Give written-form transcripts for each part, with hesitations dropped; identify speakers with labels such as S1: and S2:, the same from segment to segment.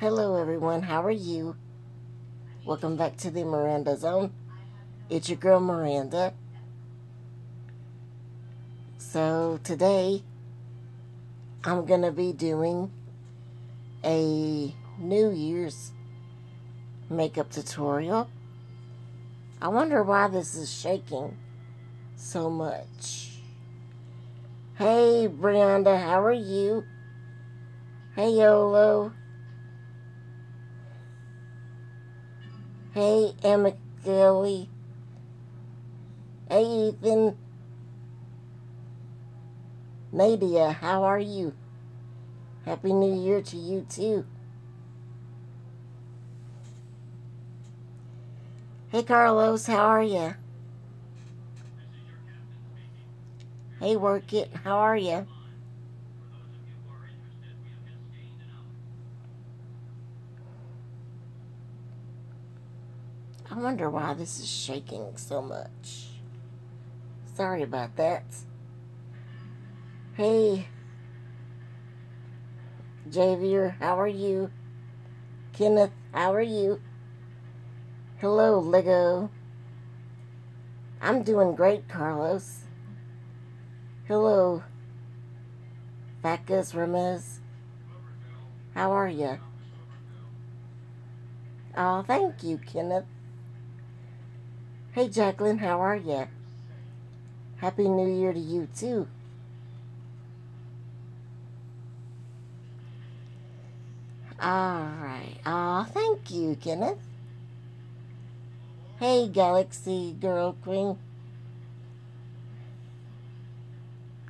S1: Hello everyone, how are you? Welcome back to the Miranda Zone. It's your girl Miranda. So today I'm gonna be doing a New Year's makeup tutorial. I wonder why this is shaking so much. Hey Brianda, how are you? Hey Yolo. Hey Emma Gilly. Hey Ethan. Nadia, how are you? Happy New Year to you too. Hey Carlos, how are you? Hey Work It, how are you? I wonder why this is shaking so much. Sorry about that. Hey Javier, how are you? Kenneth, how are you? Hello Lego. I'm doing great, Carlos. Hello Facus Ramez. How are you? Oh, thank you, Kenneth. Hey Jacqueline, how are you? Happy New Year to you too. Alright. Oh, thank you, Kenneth. Hey Galaxy Girl Queen.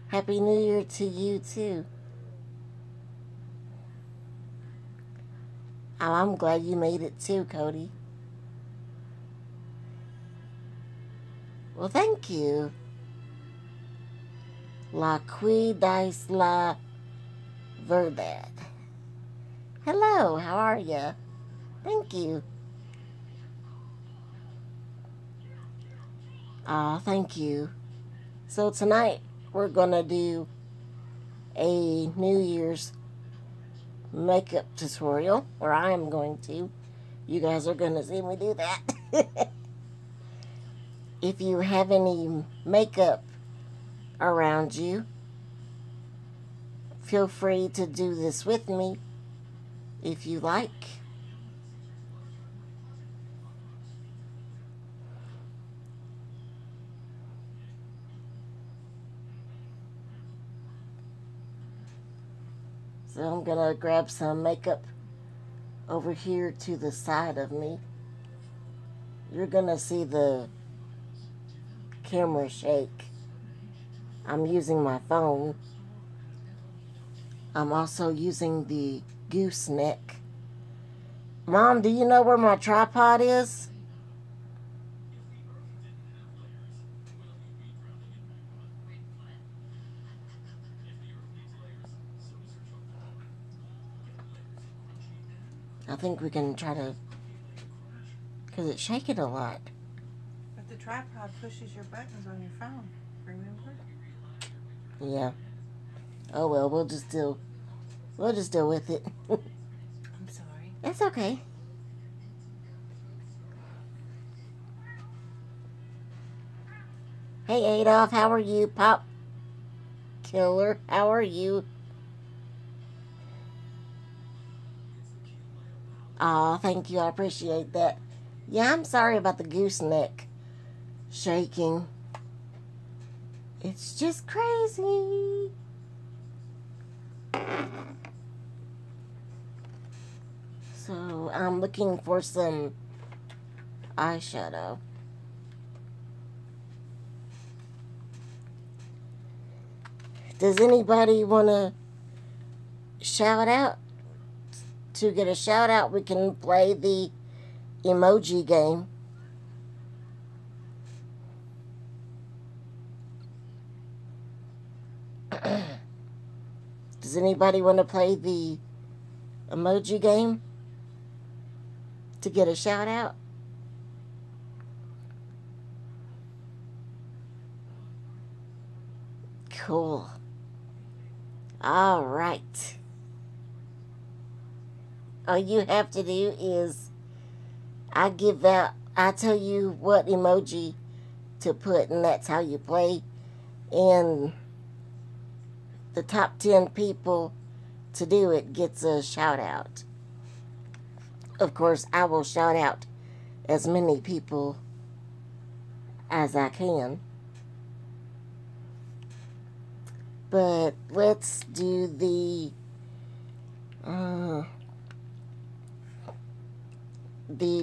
S1: Happy New Year to you too. Oh, I'm glad you made it too, Cody. Well, thank you. La Cuidais la Verdad. Hello, how are you? Thank you. Oh, thank you. So tonight we're gonna do a New Year's makeup tutorial, or I am going to. You guys are gonna see me do that. If you have any makeup around you, feel free to do this with me if you like. So I'm gonna grab some makeup over here to the side of me. You're gonna see the camera shake. I'm using my phone. I'm also using the gooseneck. Mom, do you know where my tripod is? I think we can try to, because it's shaking a lot.
S2: But the tripod pushes your buttons on your phone, remember?
S1: Yeah. Oh well, we'll just deal with it.
S2: I'm sorry.
S1: That's okay. Hey Adolf, how are you? Pop Killer, how are you? Aw, thank you, I appreciate that. Yeah, I'm sorry about the gooseneck shaking. It's just crazy. So I'm looking for some eyeshadow. Does anybody want to shout out? To get a shout out, we can play the emoji game. Does anybody want to play the emoji game to get a shout out? Cool. All right. all you have to do is I tell you what emoji to put, and that's how you play. And the top 10 people to do it gets a shout out. Of course, I will shout out as many people as I can. But let's do the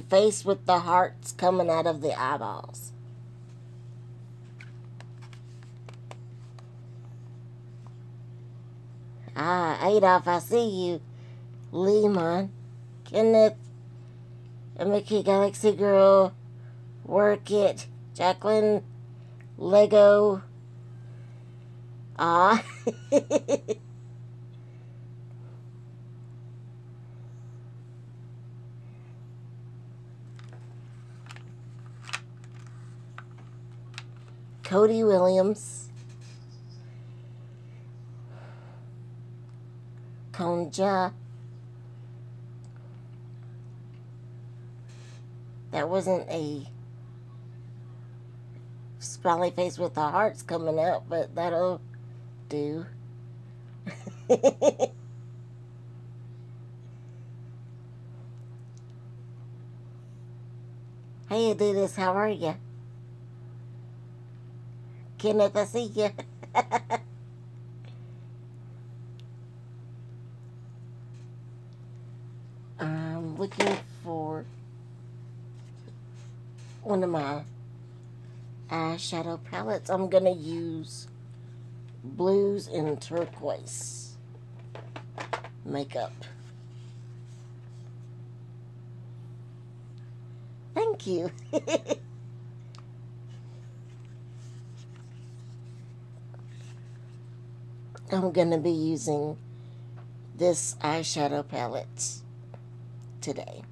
S1: face with the hearts coming out of the eyeballs. Adolf, I see you. Lehman, Kenneth, Mickey, Galaxy Girl, Work It, Jacqueline, Lego. Ah. Cody Williams, Konja. That wasn't a smiley face with the hearts coming out, but that'll do. Hey Adidas, how are you? Kenneth, I see you. I'm looking for one of my eyeshadow palettes. I'm gonna use blues and turquoise makeup. Thank you. I'm gonna be using this eyeshadow palette today.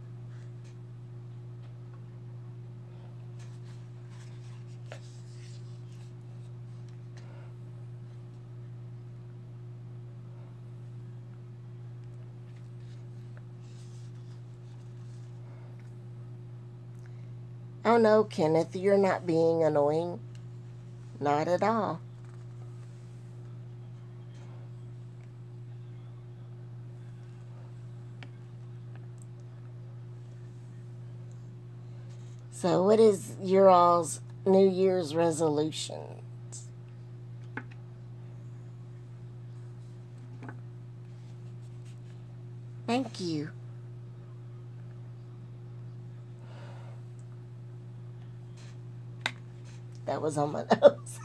S1: Oh no, Kenneth, you're not being annoying. Not at all. So what is your all's New Year's resolutions? Thank you. That was on my nose.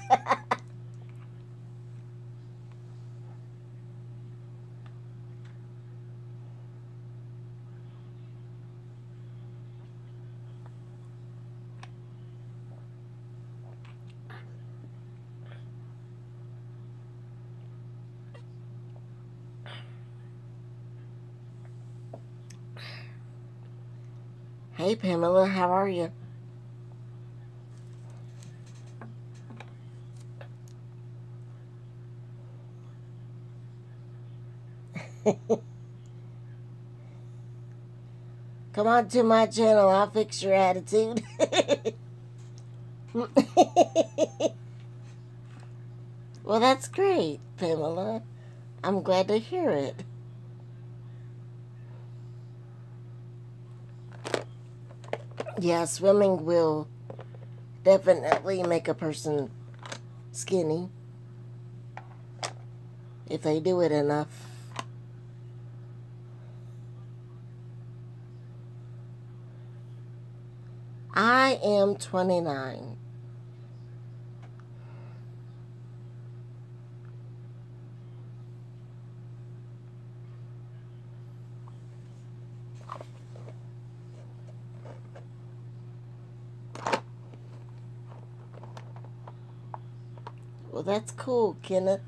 S1: Hey Pamela, how are you? Come on to my channel, I'll fix your attitude. Well, that's great, Pamela. I'm glad to hear it. Yeah, swimming will definitely make a person skinny if they do it enough. I am 29. Well, that's cool, Kenneth.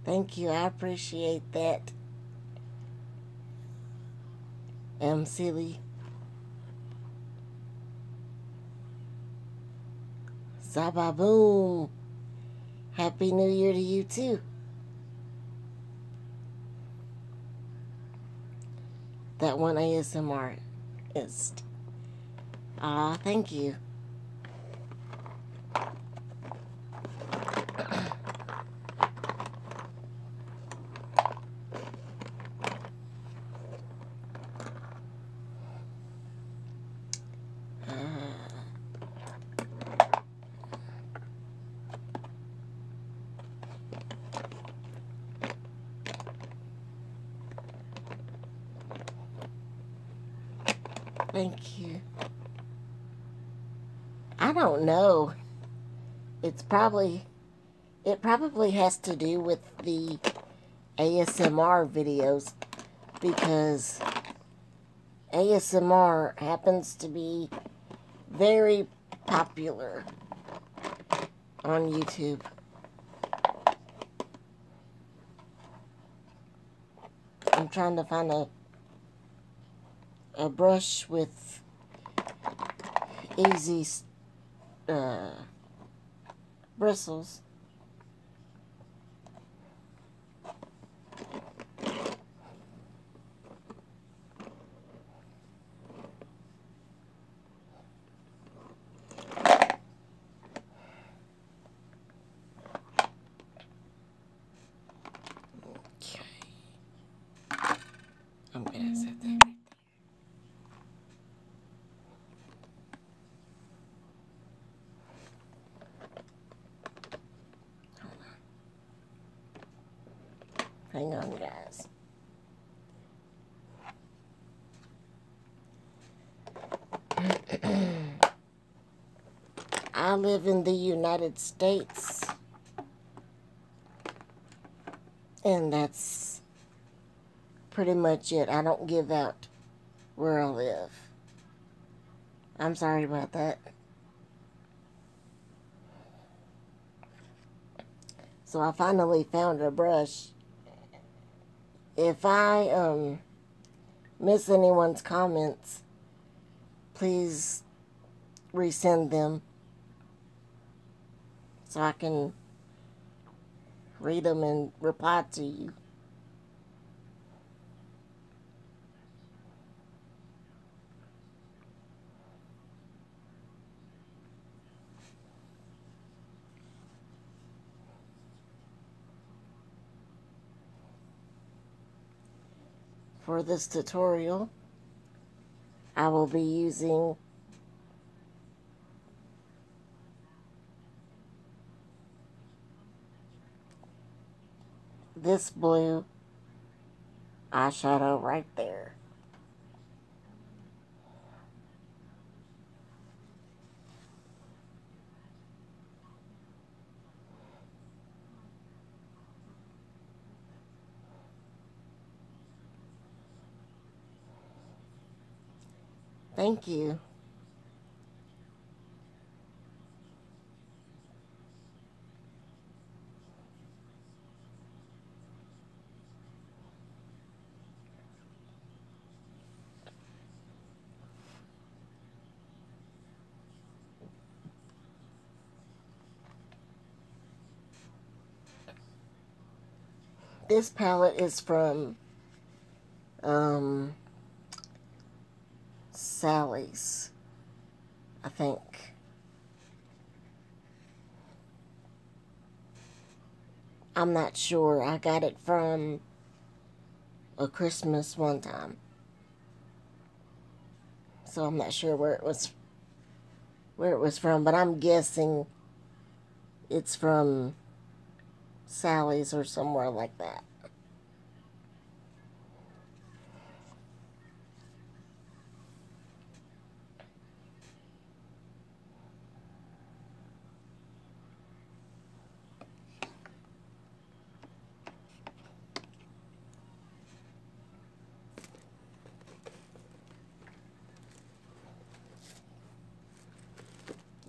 S1: Thank you. I appreciate that. am silly. Zababoom. Happy New Year to you too. That one ASMR is. Ah, thank you. Thank you. I don't know. It probably has to do with the ASMR videos, because ASMR happens to be very popular on YouTube. I'm trying to find a brush with easy bristles. Okay. I'm gonna set that right there. Hang on, guys. I live in the United States, and that's pretty much it. I don't give out where I live. I'm sorry about that. So I finally found a brush. If I miss anyone's comments, please resend them so I can read them and reply to you. For this tutorial, I will be using this blue eyeshadow right there. Thank you. This palette is from Sally's, I think. I'm not sure. I got it from a Christmas one time, so I'm not sure where it was from, but I'm guessing it's from Sally's or somewhere like that.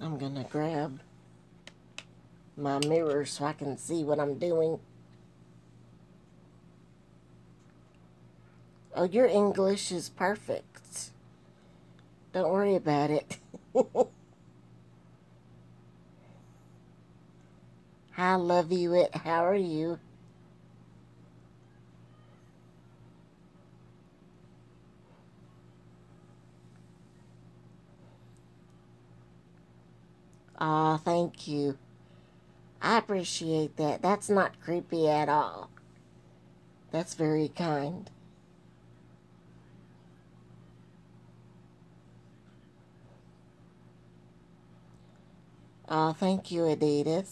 S1: I'm gonna grab my mirror so I can see what I'm doing. Oh, your English is perfect. Don't worry about it. I love you. It. How are you? Aw, thank you. I appreciate that. That's not creepy at all. That's very kind. Aw, thank you, Adidas.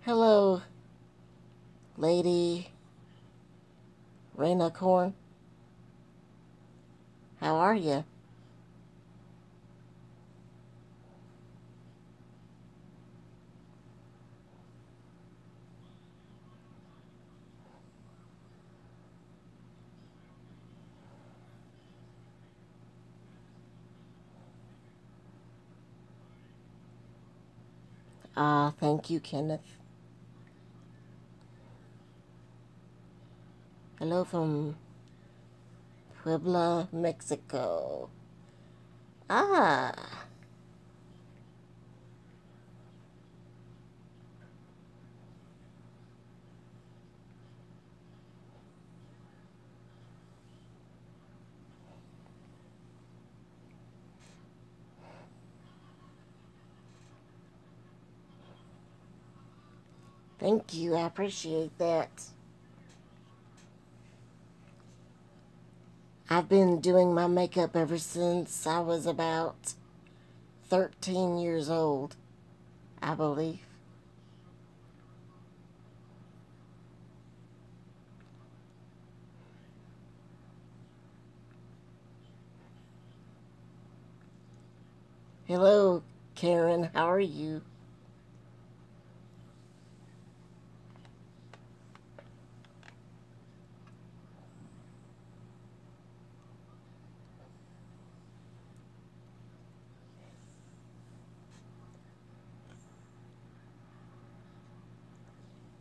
S1: Hello, Lady Rainicorn. How are you? Aw, thank you, Kenneth. Hello from Puebla, Mexico. Ah, thank you. I appreciate that. I've been doing my makeup ever since I was about 13 years old, I believe. Hello, Karen. How are you?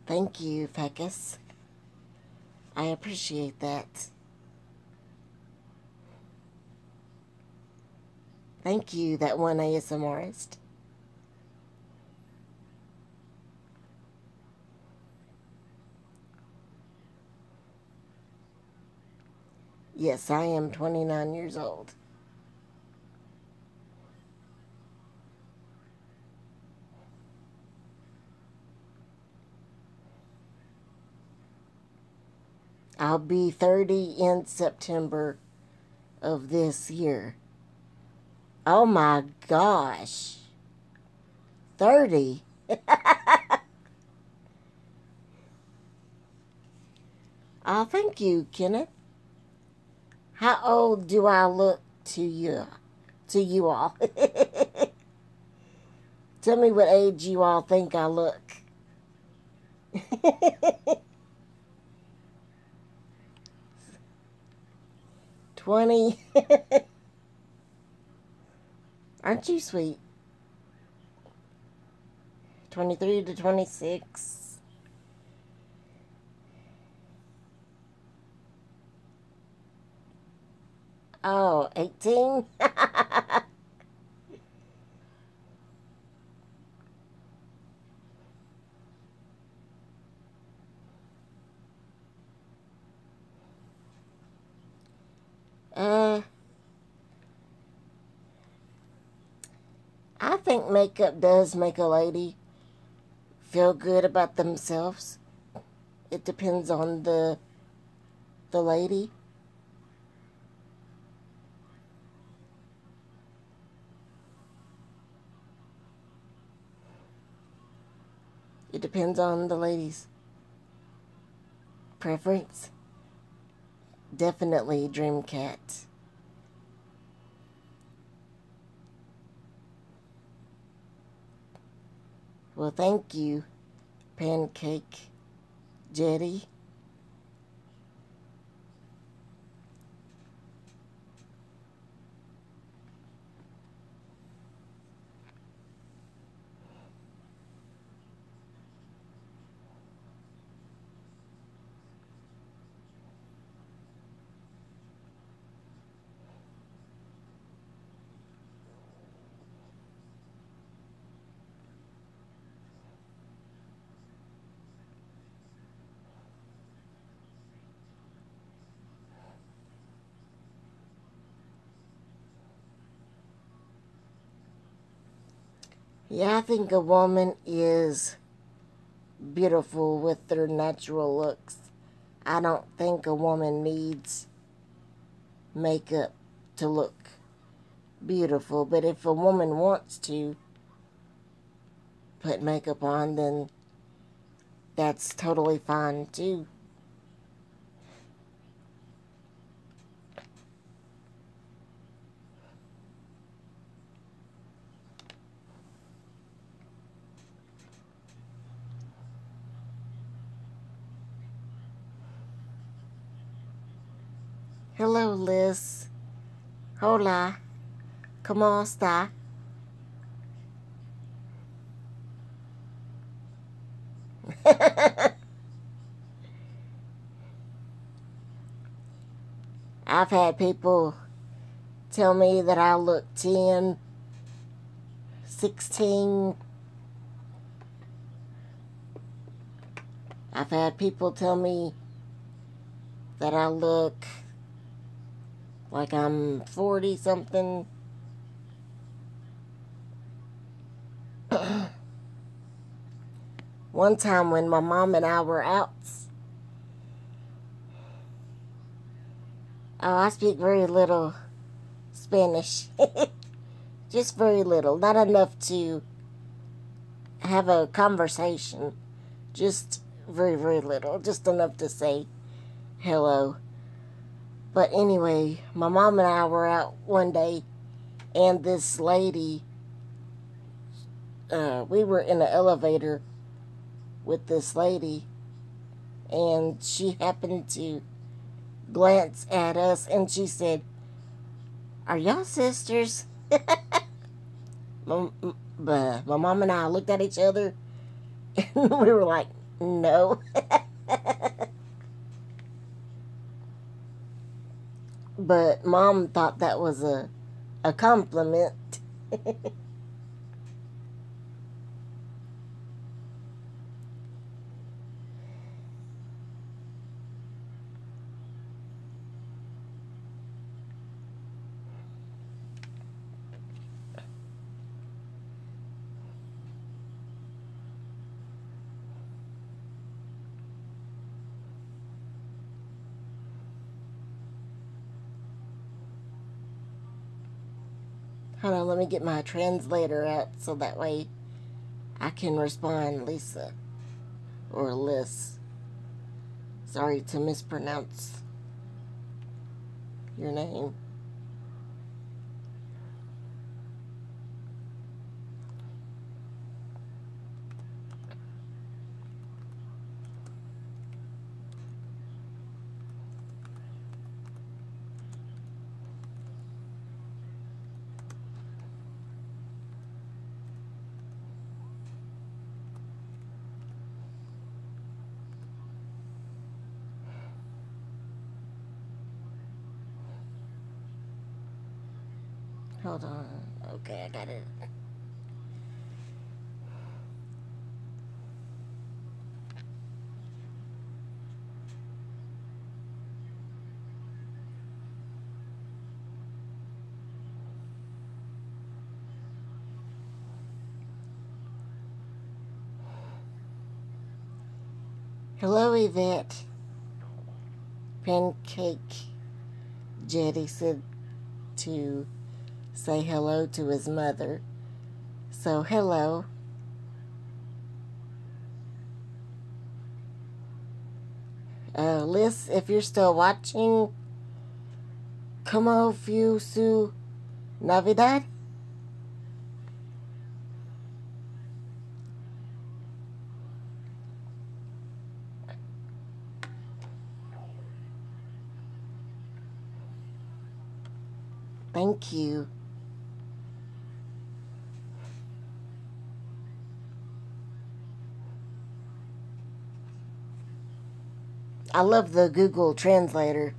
S1: Thank you, Peckus. I appreciate that. Thank you, that one ASMRist. Yes, I am 29 years old. I'll be 30 in September of this year. Oh my gosh. 30. Oh, thank you, Kenneth. How old do I look to you? To you all? Tell me what age you all think I look. 20. Aren't you sweet? 23 to 26. Oh, 18? uh, I think makeup does make a lady feel good about themselves. It depends on the lady. It depends on the lady's preference. Definitely Dream Cat. Well, thank you, Pancake Jetty. Yeah, I think a woman is beautiful with their natural looks. I don't think a woman needs makeup to look beautiful. But if a woman wants to put makeup on, then that's totally fine too. Hello, Liz. Hola. ¿Cómo está? I've had people tell me that I look 10, 16. I've had people tell me that I look like I'm 40 something. One time when my mom and I were out, oh, I speak very little Spanish. Just very little. Not enough to have a conversation. Just very, very little. Just enough to say hello. But anyway, my mom and I were out one day, and this lady, we were in an elevator with this lady, and she happened to glance at us, and she said, "Are y'all sisters?" my mom and I looked at each other, and we were like, "No." But Mom thought that was a compliment. Hold on, let me get my translator out so that way I can respond, Lisa or Liz. Sorry to mispronounce your name. Hold on. Okay, I got it. Hello, Yvette. Pancake Jetty said to say hello to his mother. So, hello. Liz, if you're still watching, como fue su Navidad? Thank you. I love the Google Translator.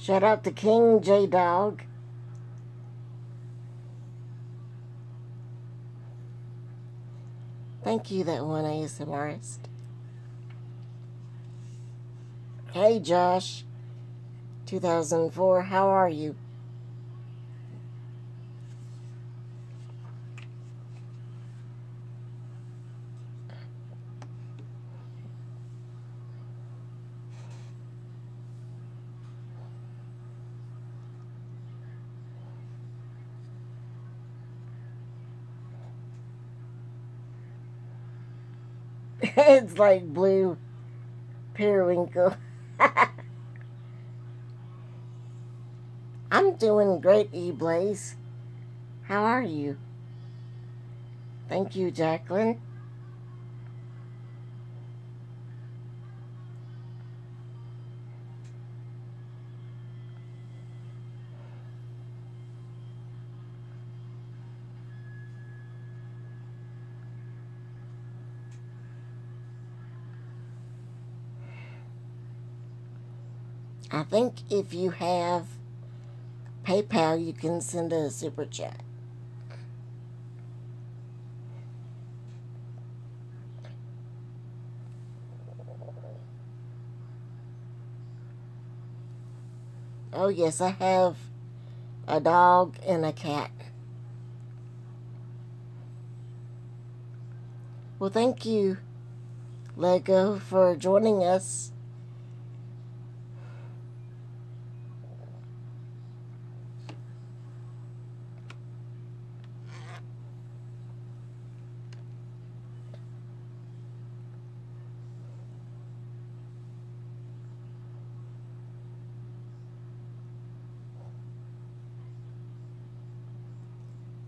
S1: Shout out to King J Dog. Thank you, that one ASMRist. Hey Josh, 2004, how are you? It's like blue periwinkle. I'm doing great, E-Blaze. How are you? Thank you, Jacqueline. I think if you have PayPal, you can send a super chat. Oh yes, I have a dog and a cat. Well, thank you, Lego, for joining us.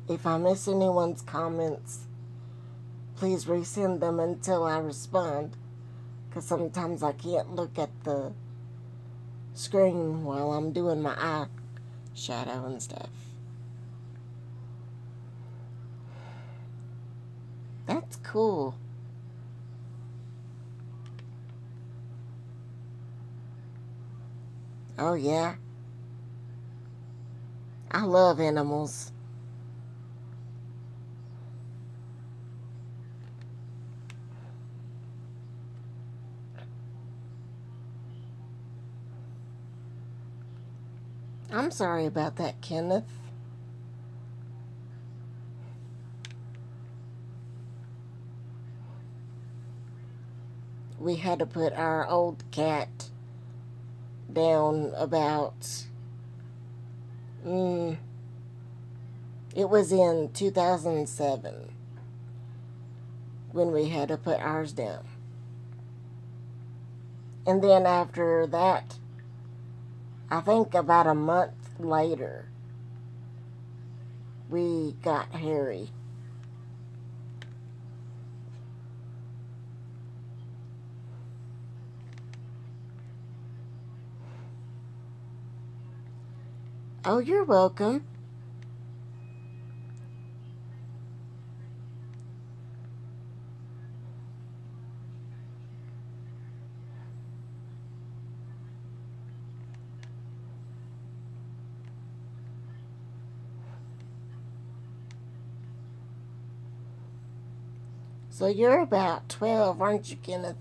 S1: If I miss anyone's comments, please resend them until I respond, because sometimes I can't look at the screen while I'm doing my eyeshadow and stuff. That's cool. Oh yeah, I love animals. I'm sorry about that, Kenneth. We had to put our old cat down about, it was in 2007 when we had to put ours down. And then after that, I think about a month later, we got Harry. Oh, you're welcome. So you're about 12, aren't you, Kenneth?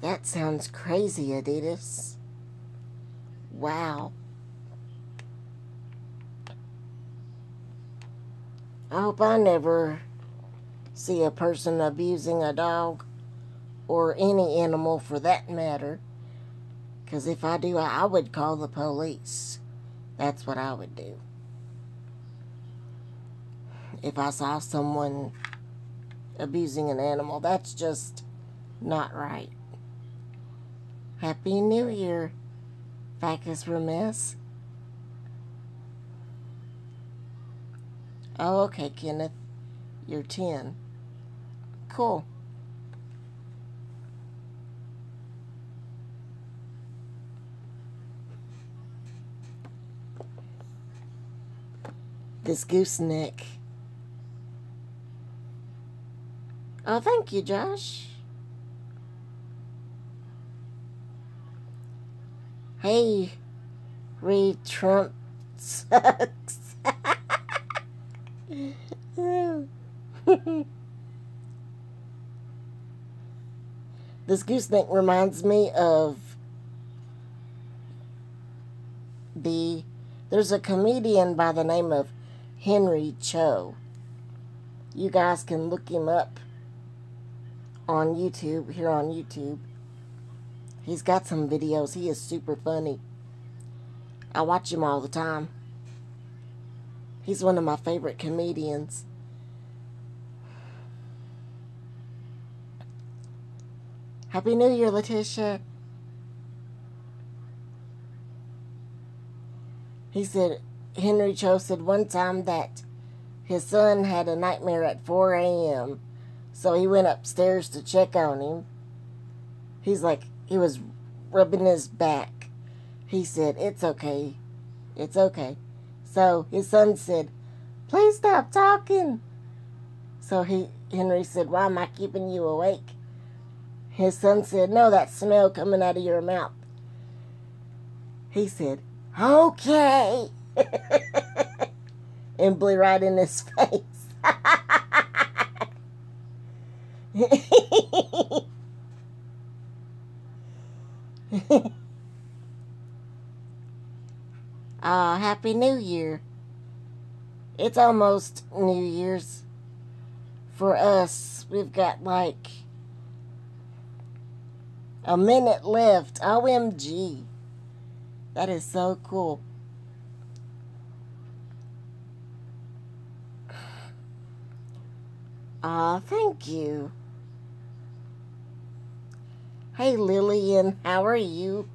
S1: That sounds crazy, Adidas. Wow. I hope I never see a person abusing a dog or any animal for that matter. Because if I do, I would call the police. That's what I would do. If I saw someone abusing an animal, that's just not right. Happy New Year, Facus Remes. Oh, okay, Kenneth. You're 10. Cool. this gooseneck. Oh, thank you, Josh. Hey, Reed Trump sucks. This gooseneck reminds me of there's a comedian by the name of Henry Cho. You guys can look him up on YouTube, here on YouTube. He's got some videos. He is super funny. I watch him all the time. He's one of my favorite comedians. Happy New Year, Letitia. He said, Henry Cho said one time that his son had a nightmare at 4 a.m. So he went upstairs to check on him. He's like, he was rubbing his back. He said, it's okay. It's okay. So his son said, please stop talking. So Henry said, why am I keeping you awake? His son said, no, that smell coming out of your mouth. He said, okay. And blew right in his face. Happy New Year. It's almost New Year's for us. We've got like a minute left. OMG. That is so cool. Thank you. Hey, Lillian, how are you?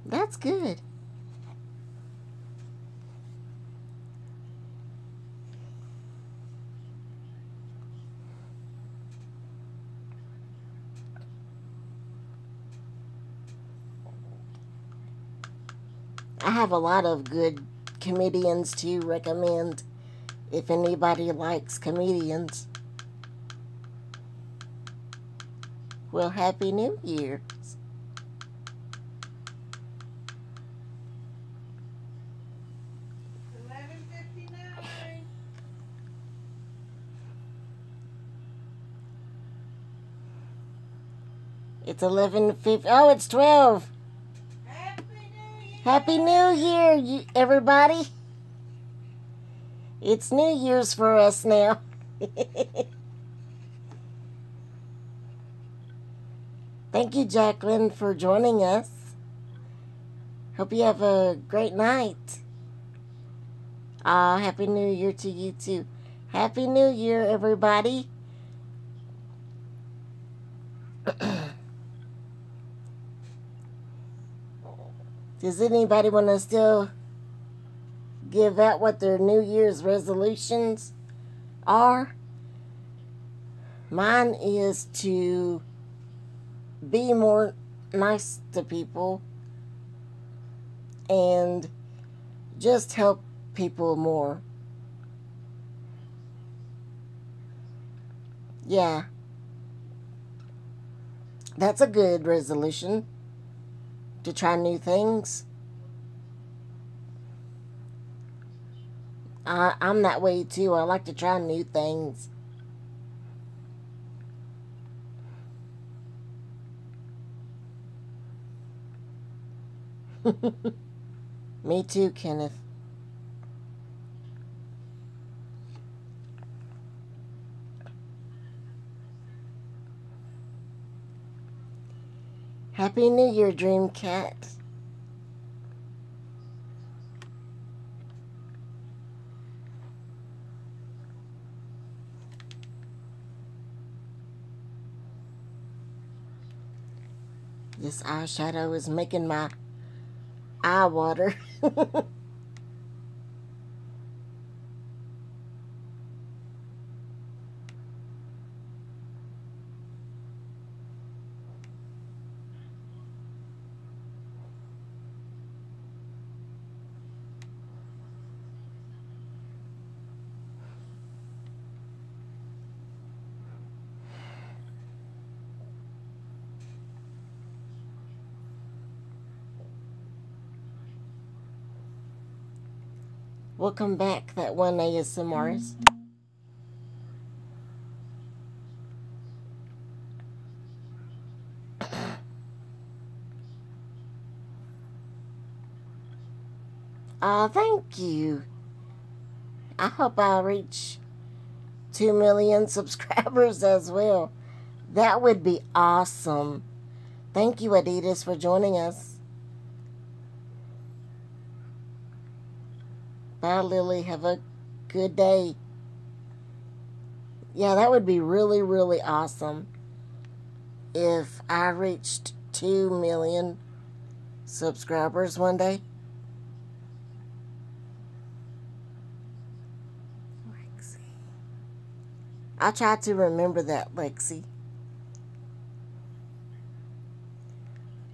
S1: That's good. I have a lot of good comedians to recommend if anybody likes comedians. Well, Happy New Year.
S2: 11:59.
S1: It's 11:50. Oh, it's 12. Happy New Year, everybody. It's New Year's for us now. Thank you, Jacqueline, for joining us. Hope you have a great night. Happy New Year to you, too. Happy New Year, everybody. Does anybody want to still give out what their New Year's resolutions are? Mine is to be more nice to people and just help people more. Yeah. That's a good resolution. To try new things. I'm that way too. I like to try new things. Me too, Kenneth. Happy New Year, Dream Cat. This eyeshadow is making my eye water. Welcome back, that one ASMRist. Thank you. I hope I reach 2 million subscribers as well. That would be awesome. Thank you, Adidas, for joining us. Bye, Lily. Have a good day. Yeah, that would be really, really awesome if I reached 2 million subscribers one day. Lexi. I'll try to remember that, Lexi.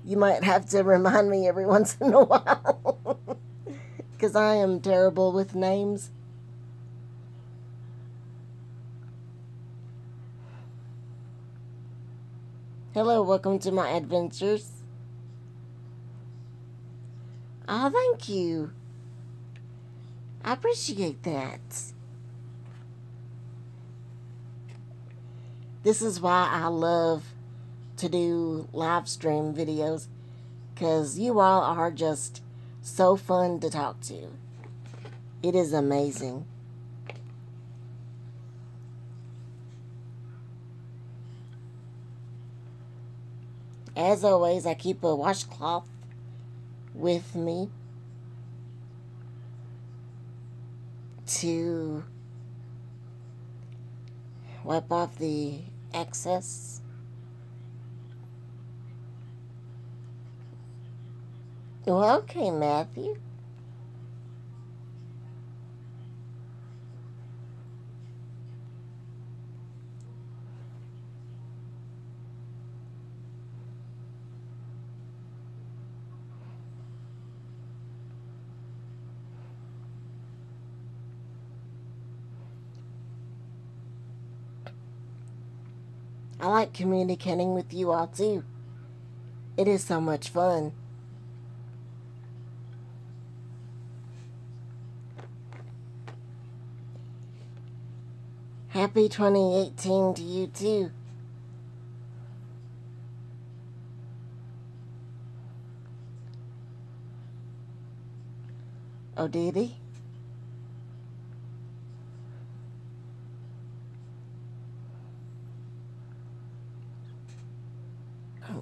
S1: You might have to remind me every once in a while, because I am terrible with names. Hello, welcome to my adventures. Oh, thank you. I appreciate that. This is why I love to do live stream videos, because you all are just so fun to talk to. It is amazing. As always, I keep a washcloth with me to wipe off the excess. Well, okay, Matthew. I like communicating with you all too. It is so much fun. Happy 2018 to you too. Oh, did he?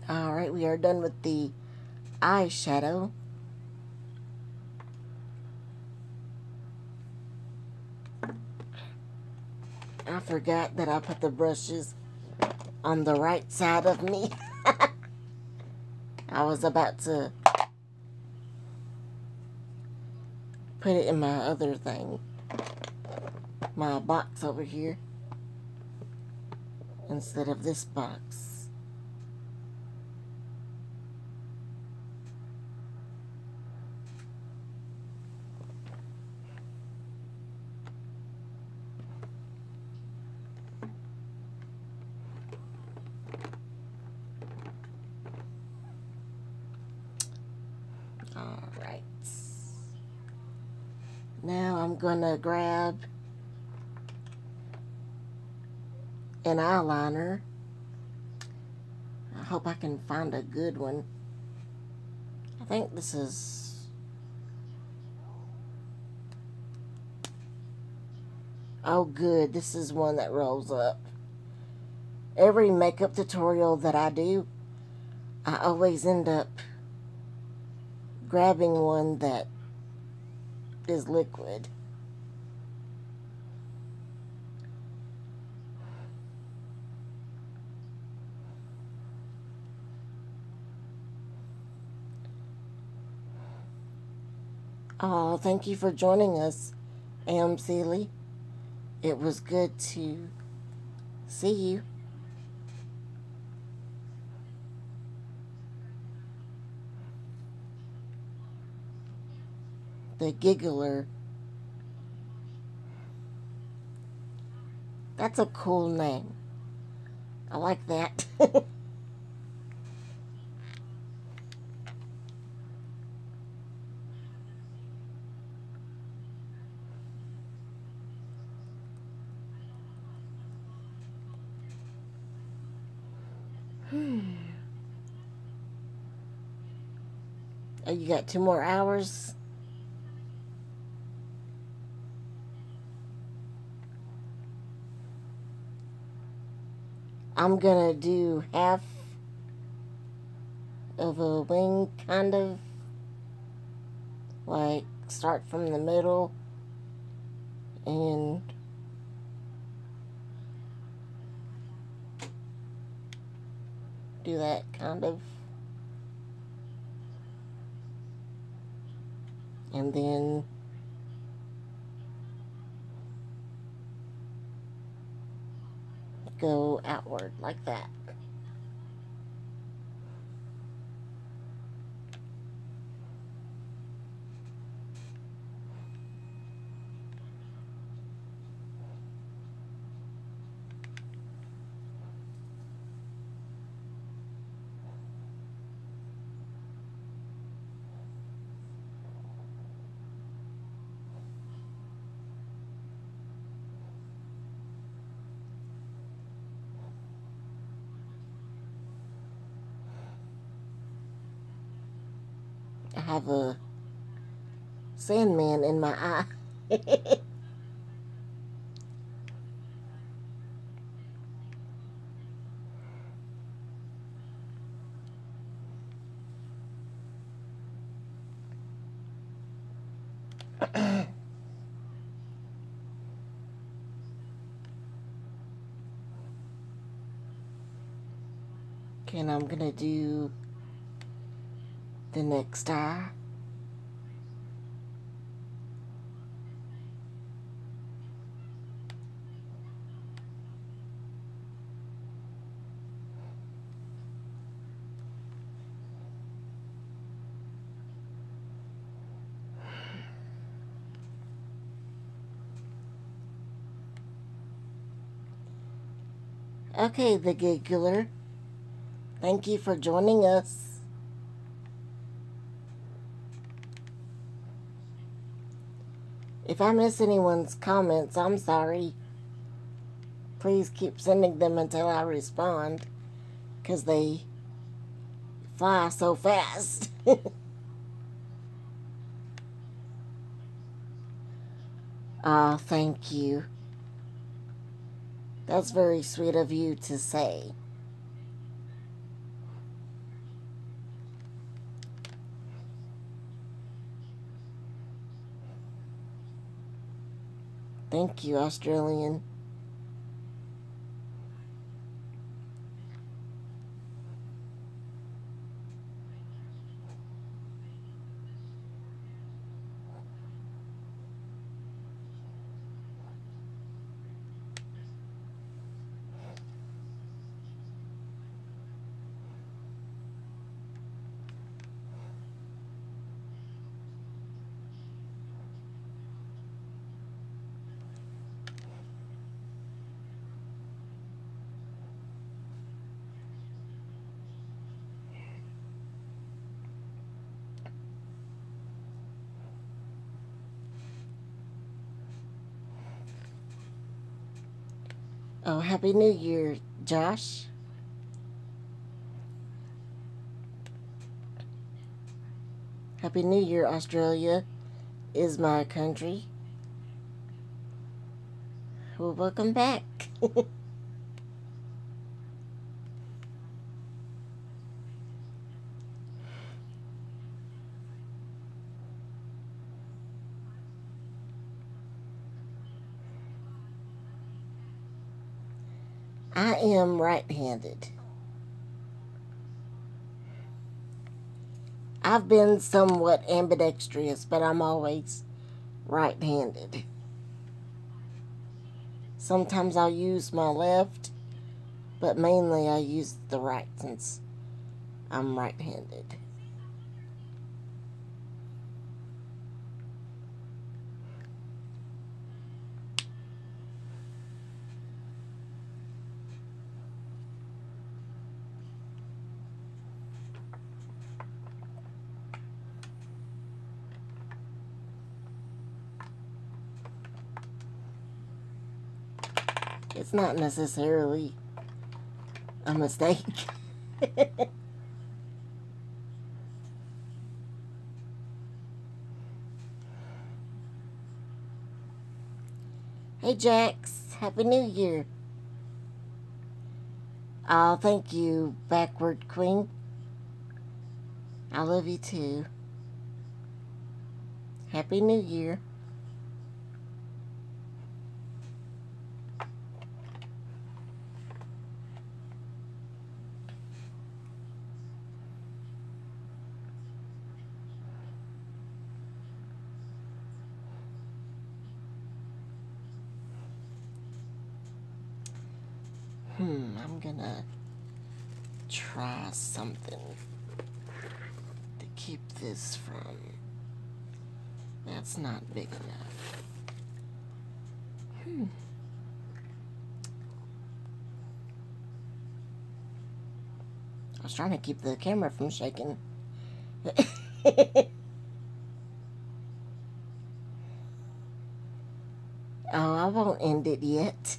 S1: Alright, we are done with the eyeshadow. I forgot that I put the brushes on the right side of me. I was about to put it in my other thing, my box over here, instead of this box. Alright. Now I'm gonna grab an eyeliner. I hope I can find a good one. I think this is... Oh, good. This is one that rolls up. Every makeup tutorial that I do, I always end up grabbing one that is liquid. Oh, thank you for joining us, Am Seeley. It was good to see you. The Giggler. That's a cool name. I like that. Oh, you got 2 more hours? I'm gonna do half of a wing, kind of. Like, start from the middle and do that, kind of. And then go outward like that. I have a Sandman in my eye. Okay, and I'm gonna do the next eye. Okay, the giggler. Thank you for joining us. If I miss anyone's comments, I'm sorry. Please keep sending them until I respond, because they fly so fast. Ah, thank you. That's very sweet of you to say. Thank you, Australian. Oh, Happy New Year, Josh. Happy New Year, Australia is my country. Well, welcome back. I am right-handed. I've been somewhat ambidextrous, but I'm always right-handed. Sometimes I'll use my left, but mainly I use the right since I'm right-handed. It's not necessarily a mistake. Hey, Jax. Happy New Year. Oh, thank you, Backward Queen. I love you too. Happy New Year. I'm gonna try something to keep this from. That's not big enough. I was trying to keep the camera from shaking. Oh, I won't end it yet.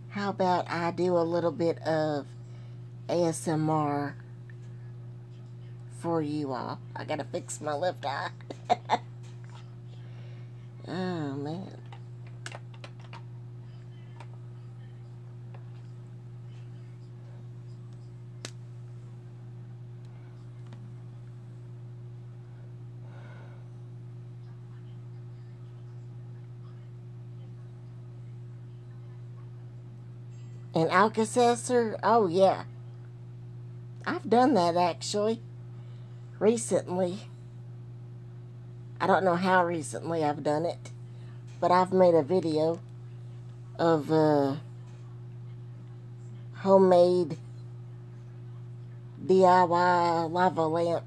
S1: How about I do a little bit of ASMR for you all? I gotta fix my left eye. Oh, man. An Alka-Seltzer? Oh, yeah. I've done that, actually. Recently. I don't know how recently I've done it, but I've made a video of homemade DIY lava lamp.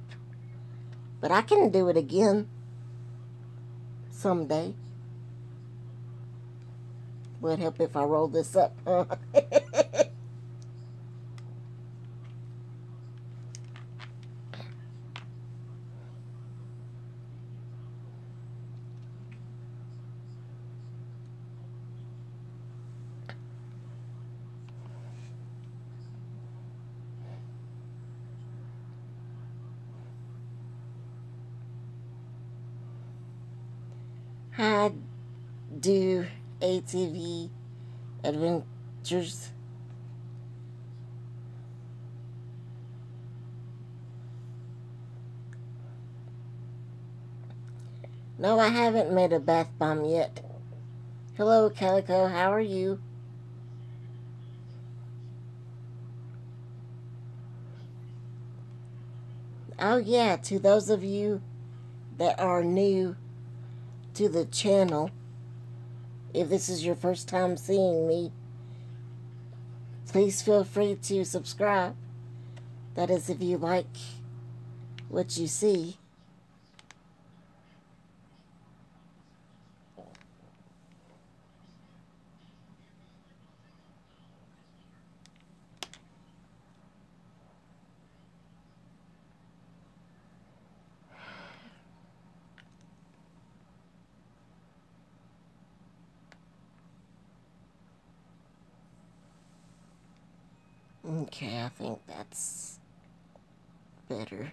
S1: But I can do it again someday. Would help if I roll this up. Hi, do ATV adventures. No, I haven't made a bath bomb yet. Hello, Calico. How are you? Oh, yeah, to those of you that are new to the channel, if this is your first time seeing me, please feel free to subscribe. That is, if you like what you see. Okay, I think that's better.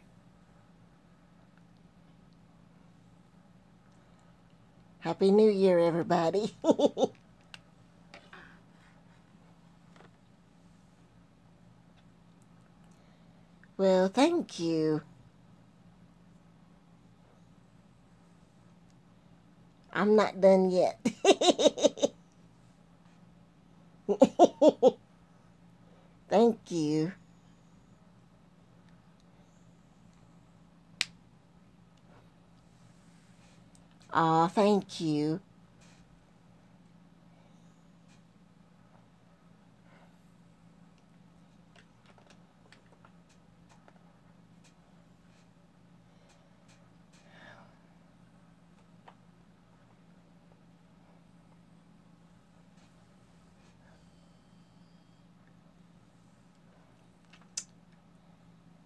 S1: Happy New Year, everybody. Well, thank you. I'm not done yet. Thank you. Aw, thank you.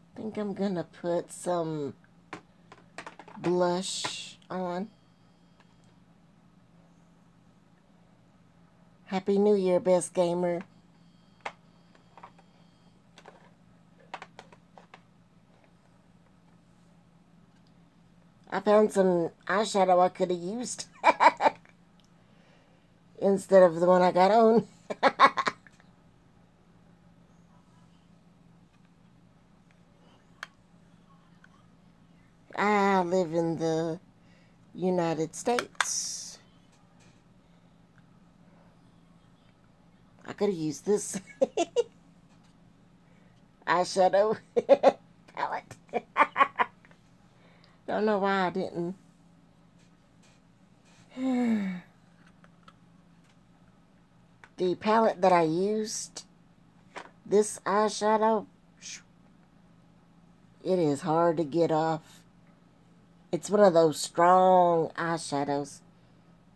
S1: I think I'm gonna put some blush on. Happy New Year, best gamer. I found some eyeshadow I could have used instead of the one I got on. I live in the United States. I could have used this eyeshadow palette. Don't know why I didn't. The palette that I used, this eyeshadow, it is hard to get off. It's one of those strong eyeshadows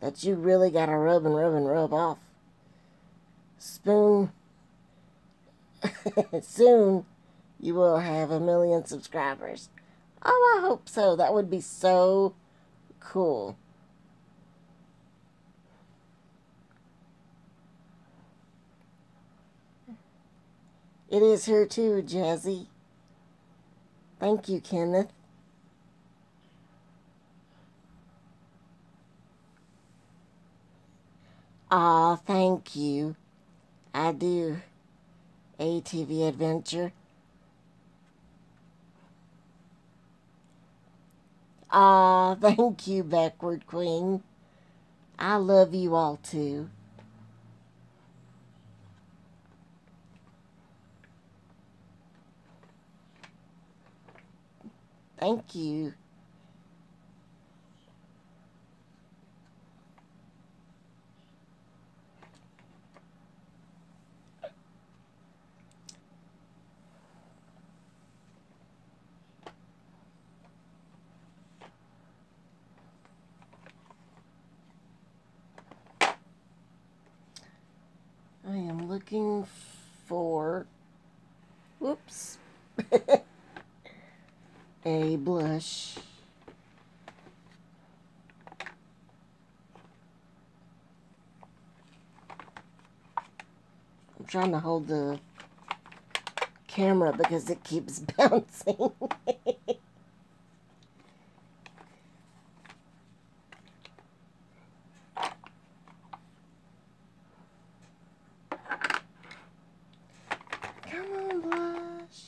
S1: that you really gotta rub and rub and rub off. Soon you will have 1 million subscribers. Oh, I hope so. That would be so cool. It is here too, Jazzy. Thank you, Kenneth. Aw, thank you. I do. ATV Adventure. Aw, thank you, Backward Queen. I love you all too. Thank you. I am looking for, whoops, a blush. I'm trying to hold the camera because it keeps bouncing. Come on, blush.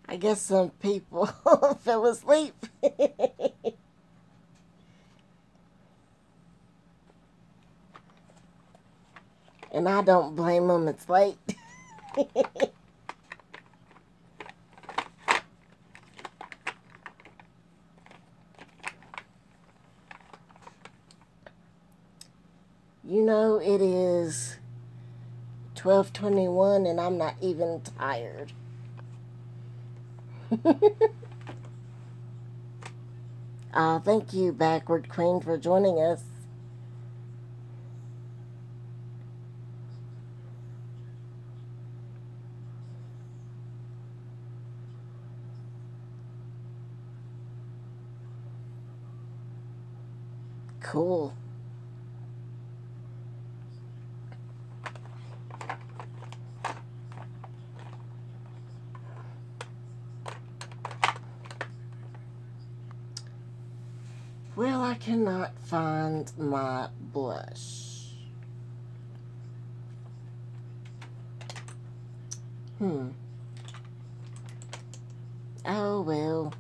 S1: I guess some people fell asleep. And I don't blame them, it's late. You know, it is 12:21 and I'm not even tired. Thank you, Backward Queen, for joining us. Cool. Well, I cannot find my blush. Oh, well.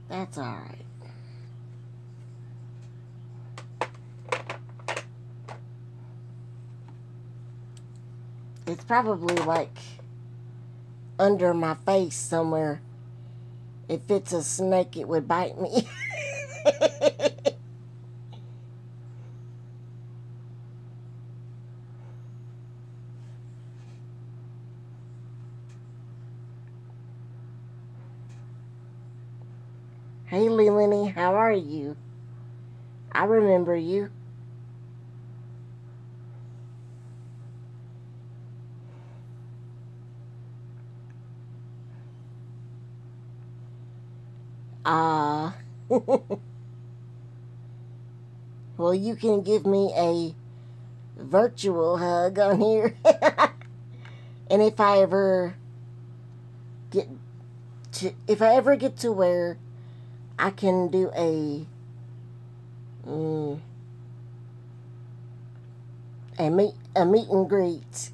S1: That's alright. It's probably like under my face somewhere. If it's a snake, it would bite me. Hey, Lenny, how are you? I remember you. Ah. Well, you can give me a virtual hug on here. And if I ever get to where I can do a meet and greet,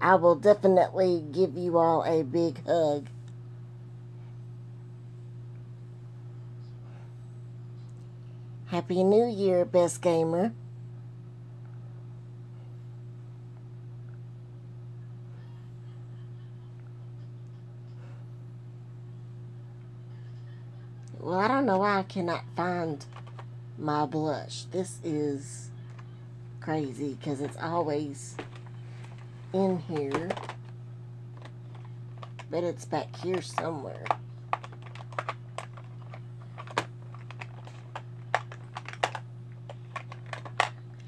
S1: I will definitely give you all a big hug. Happy New Year, Best Gamer. Well, I don't know why I cannot find my blush. This is crazy because it's always in here. But it's back here somewhere.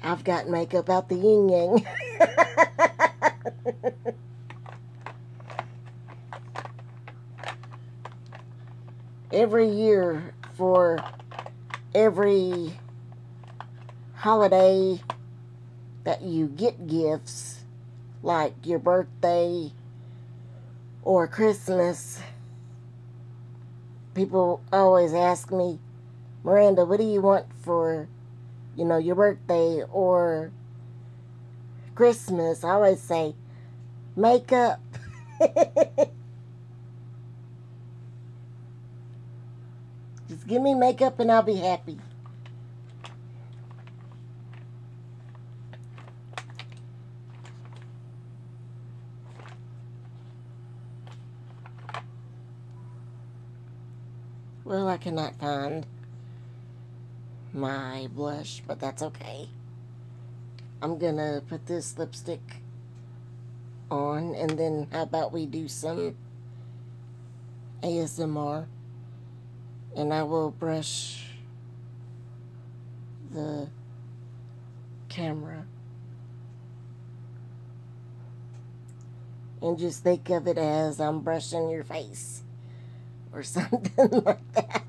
S1: I've got makeup out the yin yang. Every year for every holiday that you get gifts, like your birthday or Christmas, people always ask me, Miranda, what do you want for, your birthday or Christmas? I always say, makeup. Just give me makeup and I'll be happy. Well, I cannot find my blush, but that's okay. I'm gonna put this lipstick on, and then how about we do some ASMR, and I will brush the camera and just think of it as I'm brushing your face or something like that.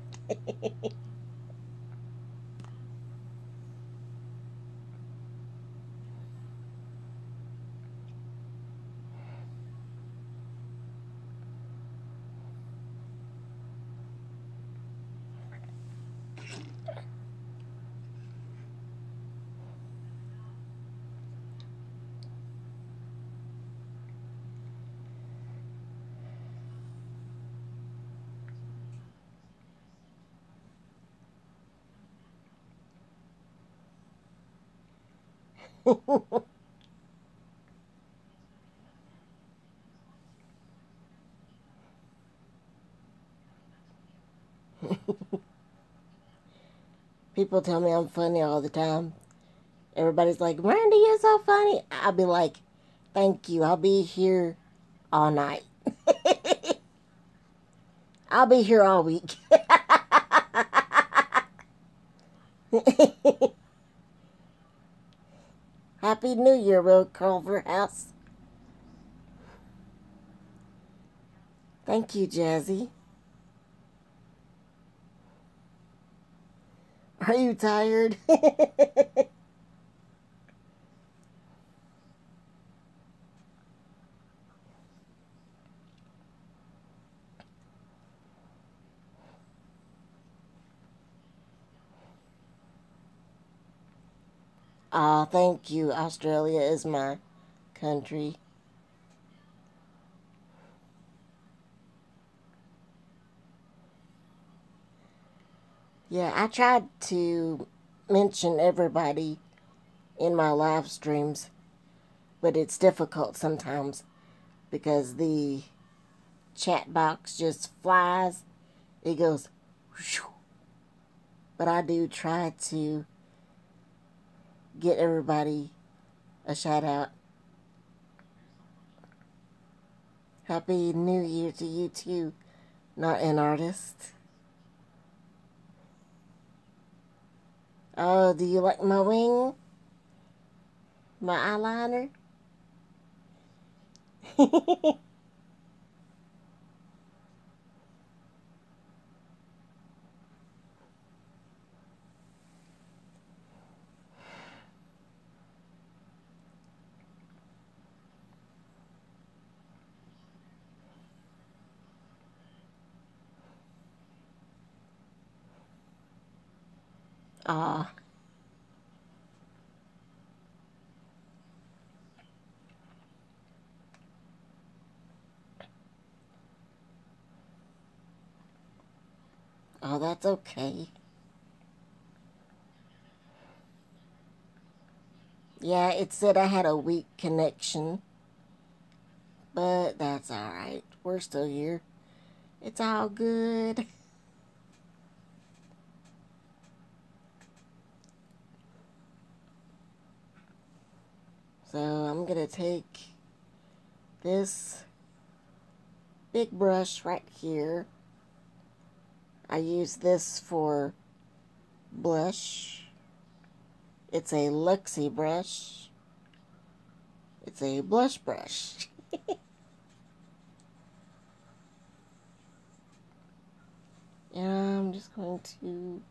S1: People tell me I'm funny all the time. Everybody's like, Miranda, you're so funny. I'll be like, thank you. I'll be here all night. I'll be here all week. Happy New Year, Will Culver House. Thank you, Jazzy. Are you tired? Oh, thank you. Australia is my country. Yeah, I tried to mention everybody in my live streams, but it's difficult sometimes because the chat box just flies. It goes whoosh. But I do try to get everybody a shout out. Happy New Year to you too, not an artist. Oh, do you like my wing? My eyeliner? Aw. Oh, that's okay. Yeah, it said I had a weak connection, but that's alright. We're still here. It's all good. So I'm going to take this big brush right here. I use this for blush. It's a Luxie brush. It's a blush brush. And I'm just going to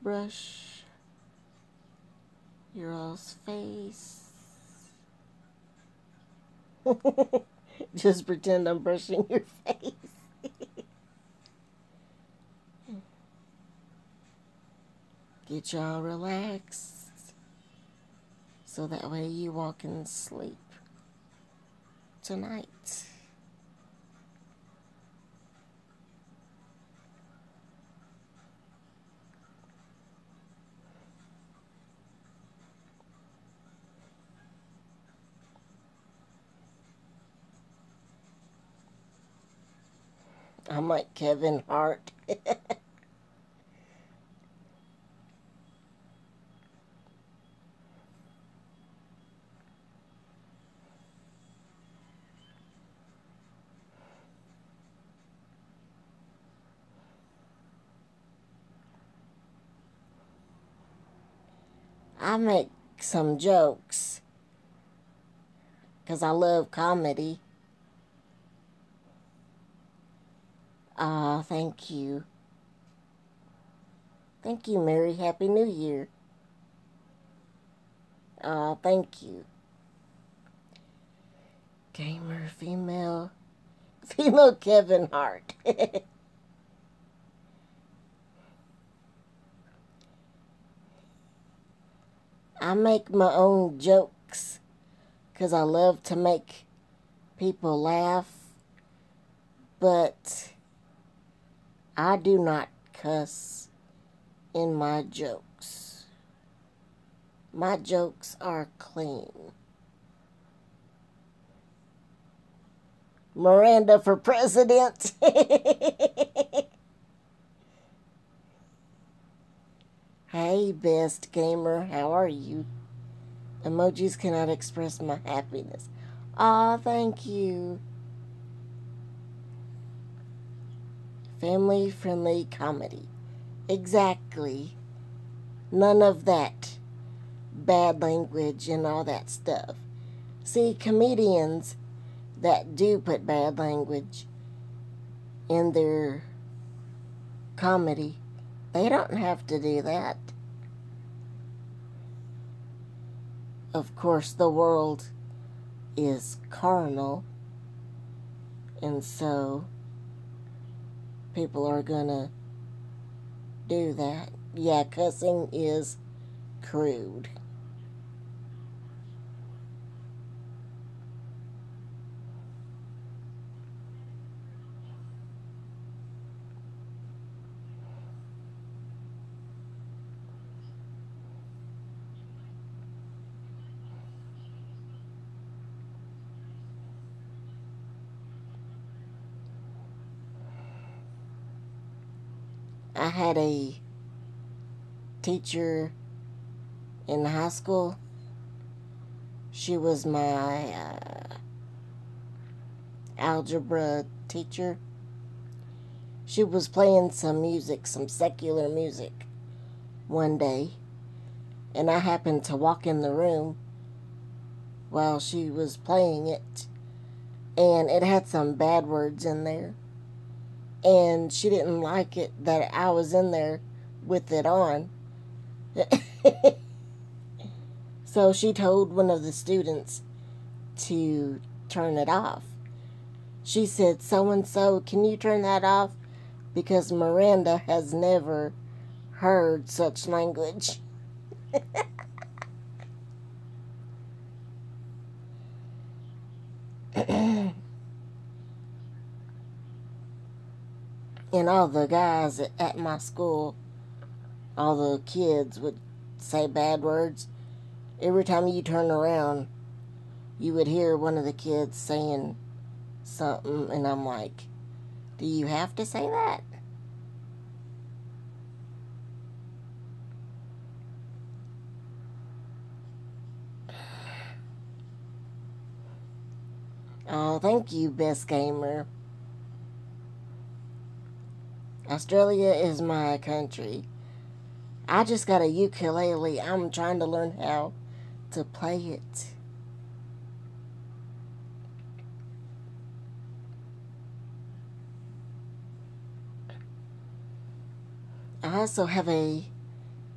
S1: brush your all's face. Just pretend I'm brushing your face. Get y'all relaxed so that way you all can sleep tonight. I'm like Kevin Hart. I make some jokes because I love comedy. Thank you. Thank you, Mary. Happy New Year. Thank you. Gamer, female Kevin Hart. I make my own jokes because I love to make people laugh, but I do not cuss in my jokes. My jokes are clean. Miranda for president. Hey, best gamer, how are you? Emojis cannot express my happiness. Aw, thank you. Family-friendly comedy. Exactly. None of that bad language and all that stuff. See, comedians that do put bad language in their comedy, they don't have to do that. Of course, the world is carnal, and so people are gonna do that. Yeah, cussing is crude. I had a teacher in high school. She was my algebra teacher. She was playing some music, some secular music, one day, and I happened to walk in the room while she was playing it, and it had some bad words in there, and she didn't like it that I was in there with it on. So she told one of the students to turn it off. She said, "So and so, can you turn that off? Because Miranda has never heard such language." And all the guys at my school, all the kids would say bad words. Every time you turn around, you would hear one of the kids saying something, and I'm like, do you have to say that? Oh, thank you, Best Gamer. Australia is my country. I just got a ukulele. I'm trying to learn how to play it. I also have a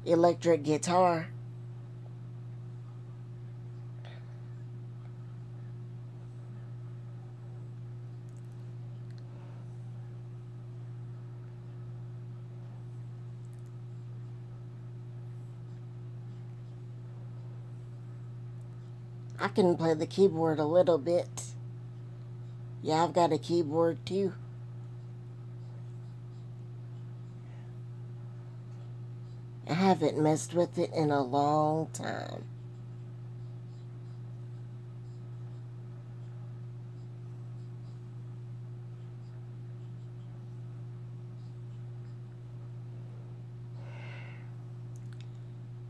S1: electric guitar. I can play the keyboard a little bit. Yeah, I've got a keyboard too. I haven't messed with it in a long time.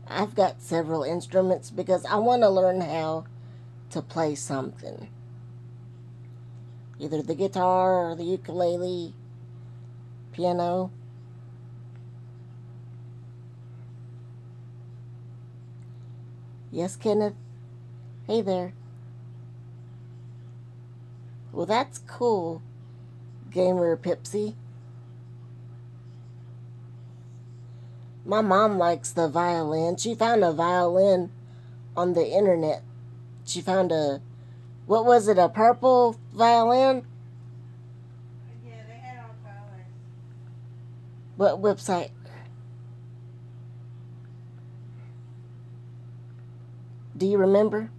S1: I've got several instruments because I want to learn how to play something. Either the guitar or the ukulele, piano. Yes, Kenneth? Hey there. Well, that's cool, Gamer Pipsy. My mom likes the violin. She found a violin on the internet. She found what was it, a purple violin?
S2: Yeah, they had all colors.
S1: What website? Do you remember?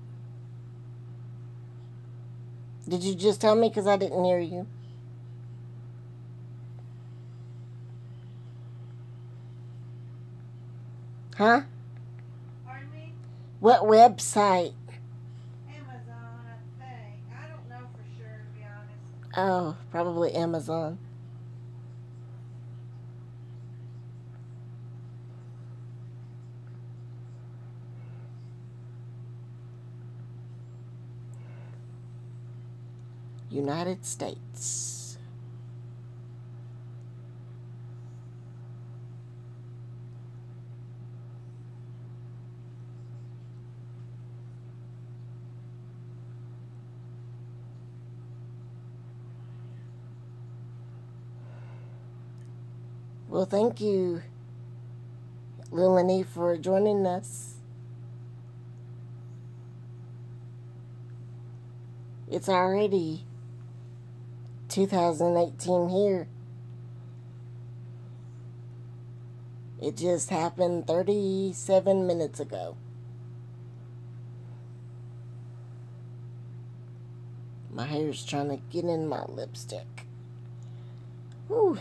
S1: Did you just tell me? Because I didn't hear you. Huh?
S2: Pardon me?
S1: What website?
S2: Amazon, I think. I don't know for sure, to be honest.
S1: Oh, probably Amazon. United States. Well, thank you, Lilani, for joining us. It's already 2018 here. It just happened 37 minutes ago. My hair's trying to get in my lipstick. Whew.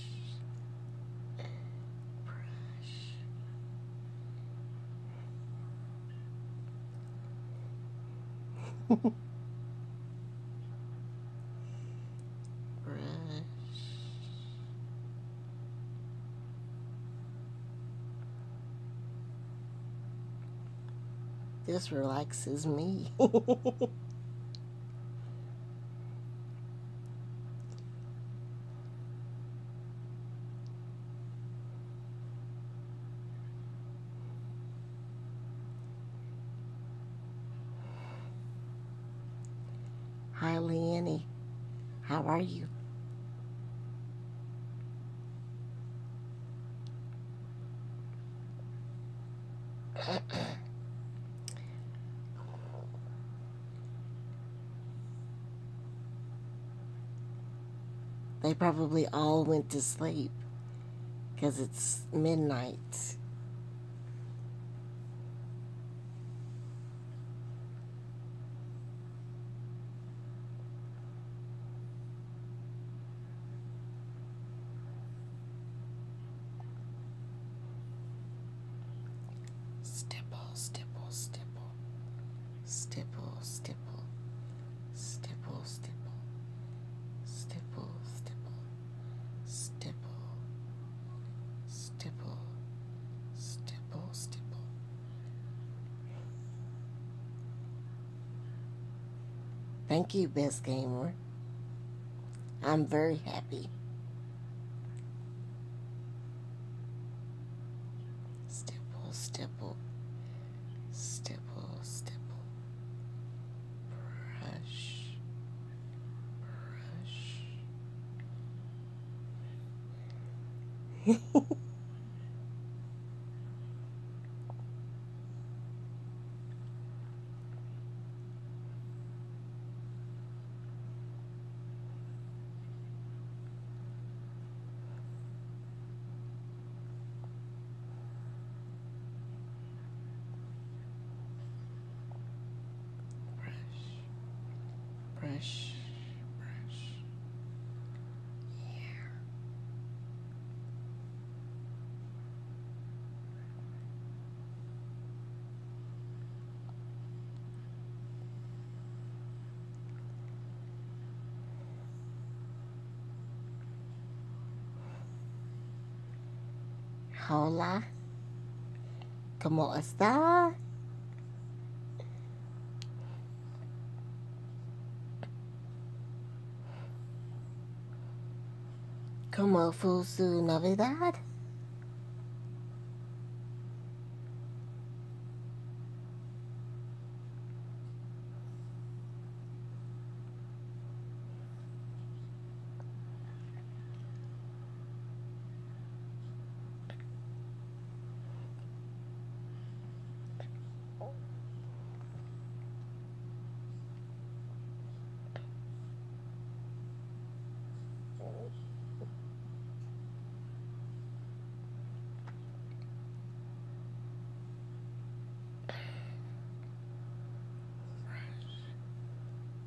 S1: This relaxes me. Hi, Leanne. How are you? They probably all went to sleep because it's midnight. Stipple, stipple, stipple. Stipple, stipple. Stipple, stipple. Stipple, stipple. Stipple. Stipple. Stipple, stipple. Thank you, Best Gamer. I'm very happy. Stipple, stipple. Stipple, stipple. Brush. Brush. Brush, brush. Yeah. Hola. ¿Cómo está? ¿Cómo fue su Navidad?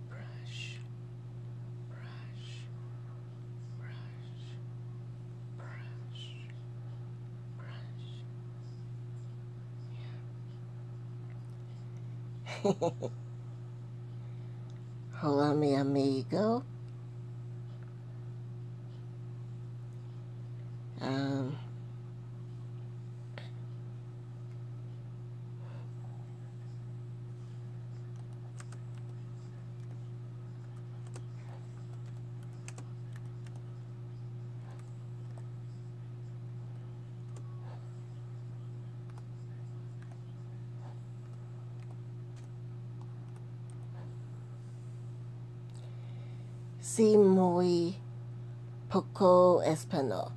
S1: Brush, brush, brush, brush, brush. Hola, mi amigo. Um, sí, muy poco español.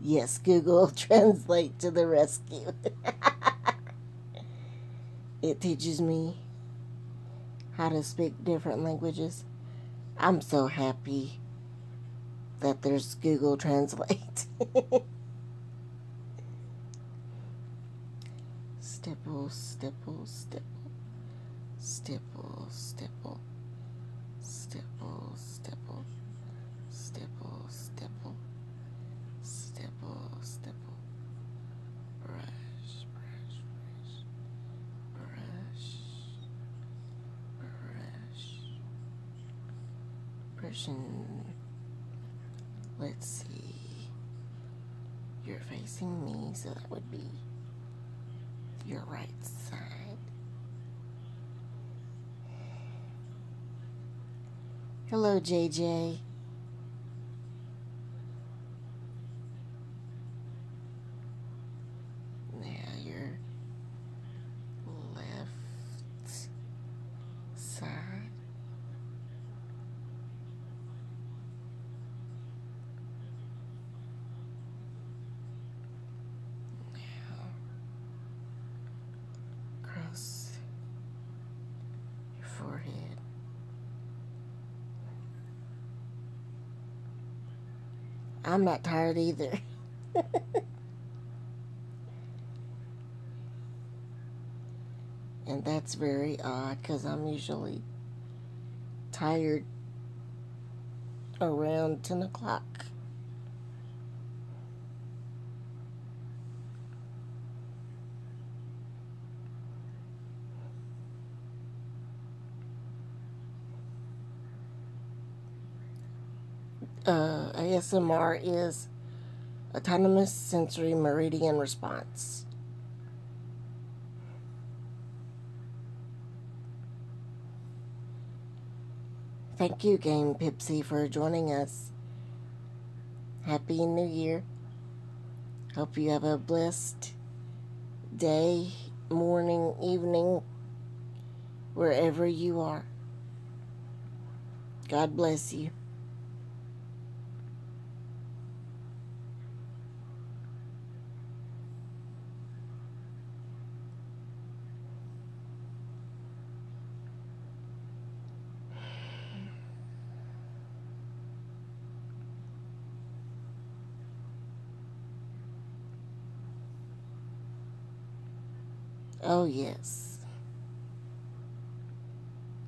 S1: Yes, Google Translate to the rescue. It teaches me how to speak different languages. I'm so happy that there's Google Translate. Stipple, stipple, stipple. Stipple, stipple. Stipple, stipple. Stipple, stipple. stipple. Brush, brush, brush, brush, brushing. Let's see. You're facing me, so that would be your right side. Hello, JJ. Now your left side. Now across your forehead. I'm not tired either. And that's very odd because I'm usually tired around 10 o'clock. ASMR is autonomous sensory meridian response. Thank you, Game Pipsy, for joining us. Happy New Year. Hope you have a blessed day, morning, evening, wherever you are. God bless you. Oh, yes.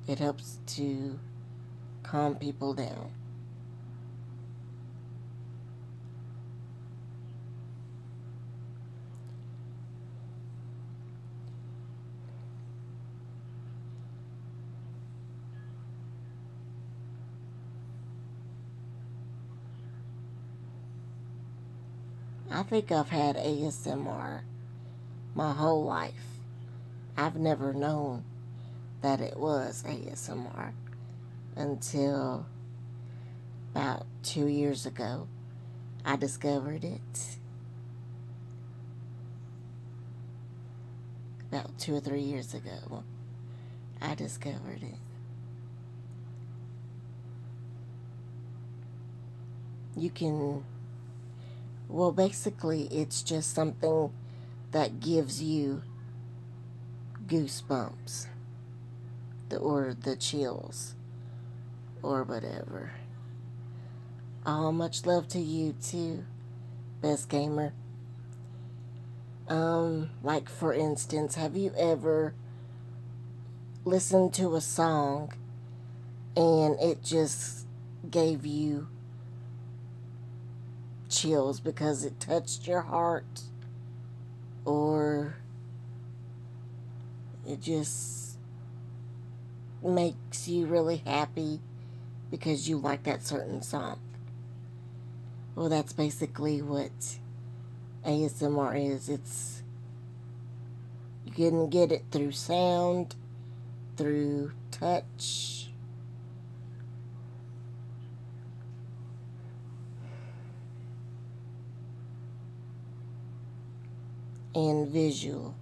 S1: It helps to calm people down. I think I've had ASMR my whole life. I've never known that it was ASMR until about 2 years ago. I discovered it. About 2 or 3 years ago, I discovered it. You can, well, basically, it's just something that gives you goosebumps or the chills or whatever. Much love to you too, Best Gamer. Like for instance, have you ever listened to a song and it just gave you chills because it touched your heart, or it just makes you really happy because you like that certain song? Well, that's basically what ASMR is. You can get it through sound, through touch, and visuality.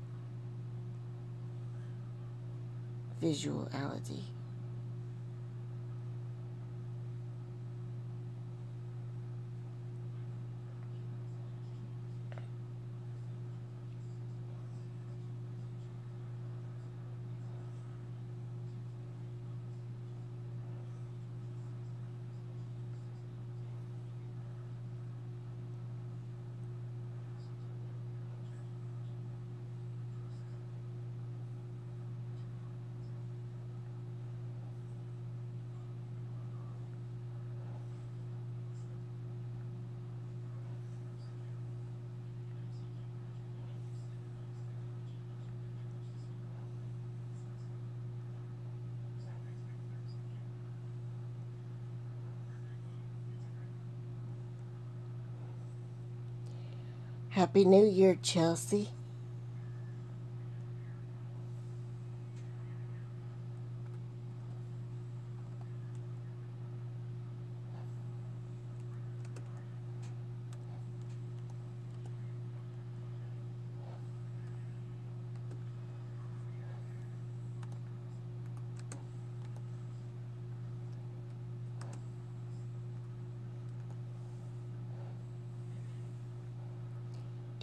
S1: Happy New Year, Chelsea.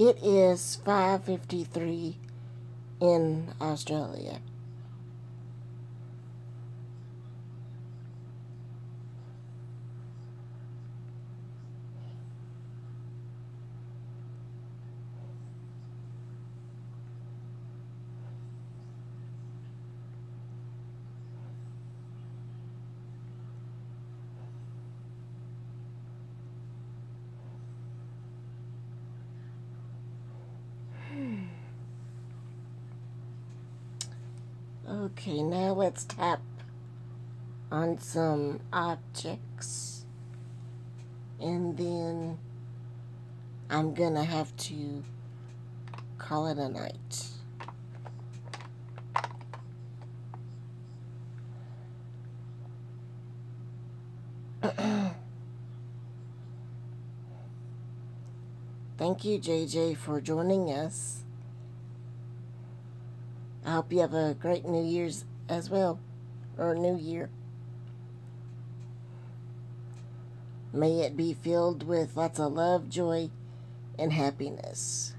S1: It is 5:53 in Australia. Okay, now let's tap on some objects, and then I'm gonna have to call it a night. Thank you, JJ, for joining us. I hope you have a great New Year's as well, or New Year. May it be filled with lots of love, joy, and happiness.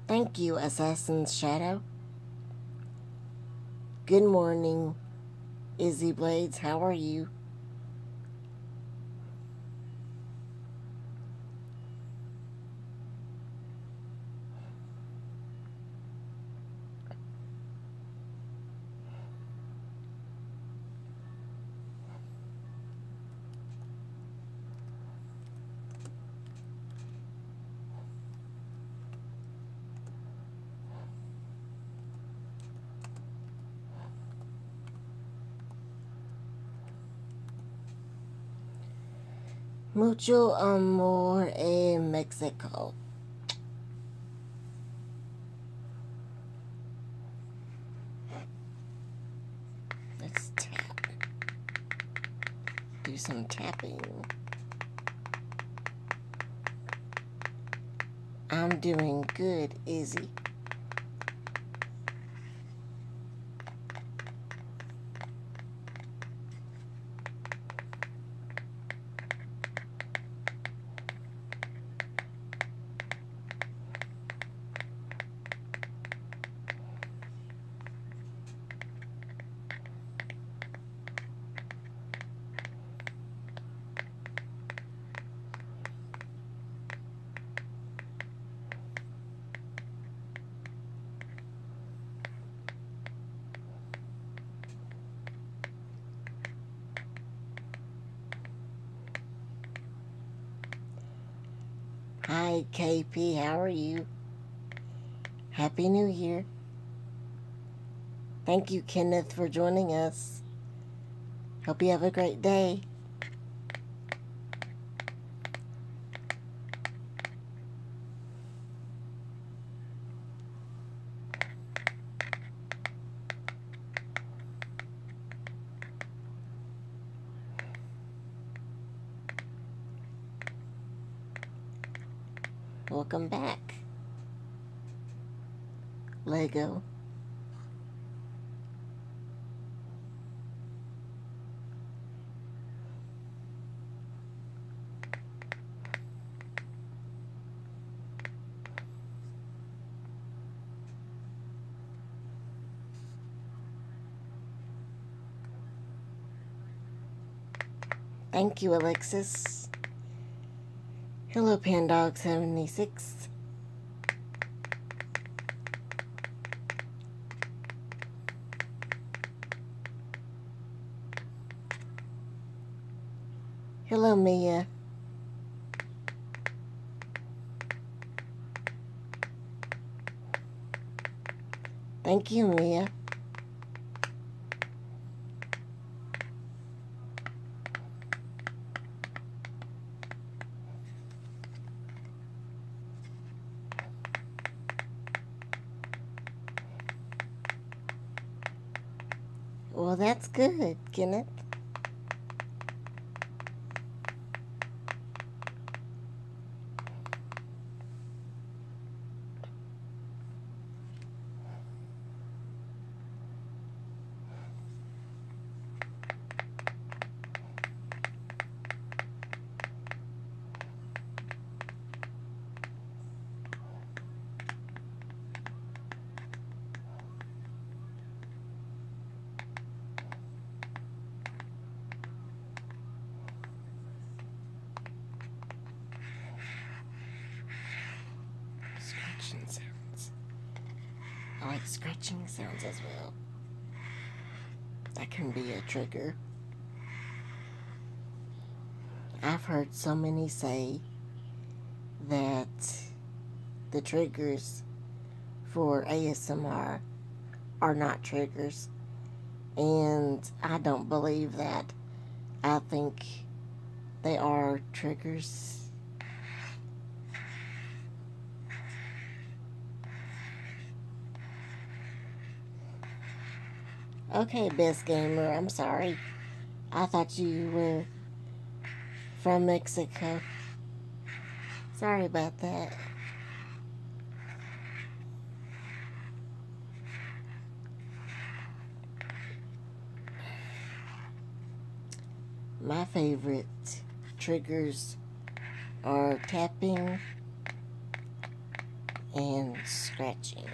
S1: Thank you, Assassin's Shadow. Good morning, Izzy Blades. How are you? Mucho amor en Mexico. Let's tap. Do some tapping. I'm doing good, Izzy. Hi, KP. How are you? Happy New Year. Thank you, Kenneth, for joining us. Hope you have a great day. Welcome back, Lego. Thank you, Alexis. Hello, Pandog76. Hello, Mia. Thank you, Mia. Well, that's good, Kenneth. Scratching sounds. I like scratching sounds as well. That can be a trigger. I've heard so many say that the triggers for ASMR are not triggers, and I don't believe that. I think they are triggers. Okay, Best Gamer, I'm sorry. I thought you were from Mexico. Sorry about that. My favorite triggers are tapping and scratching.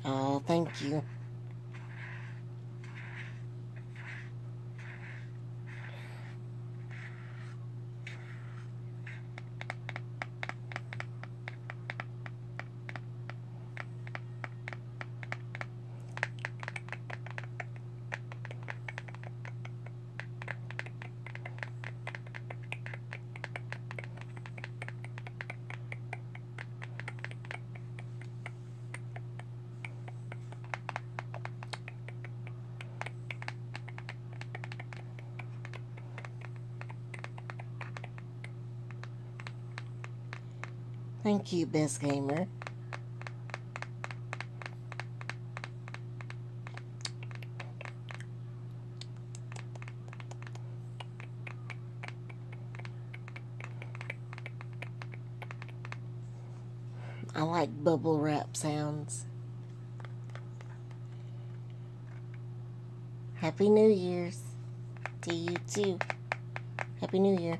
S1: Oh, thank you. Thank you, Best Gamer. I like bubble wrap sounds. Happy New Year's to you too. Happy New Year.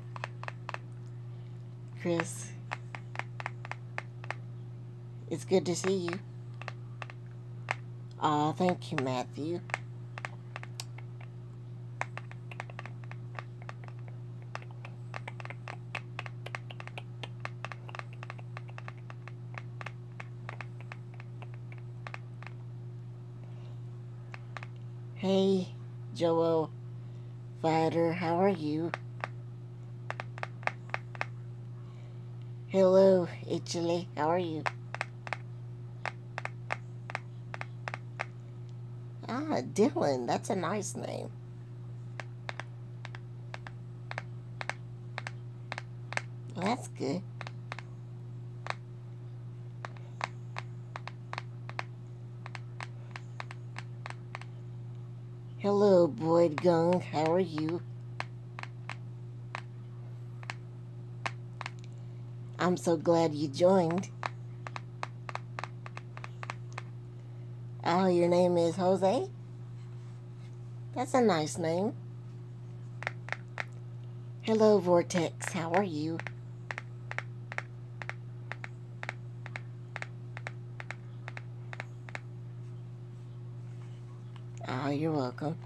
S1: Chris, it's good to see you. Aw, thank you, Matthew. Hey, Joel Fighter, how are you? Hello, Italy, how are you? Ah, Dylan, that's a nice name. Well, that's good. Hello, Boyd Gung, how are you? I'm so glad you joined. Oh, your name is Jose? That's a nice name. Hello, Vortex, how are you? Oh, you're welcome.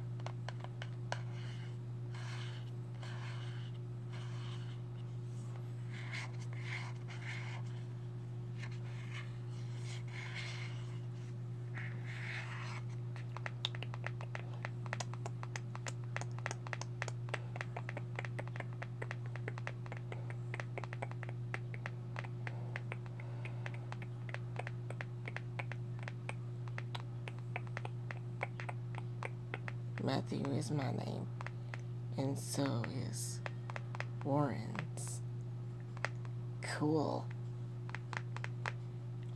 S1: Matthew is my name, and so is Warren's. Cool.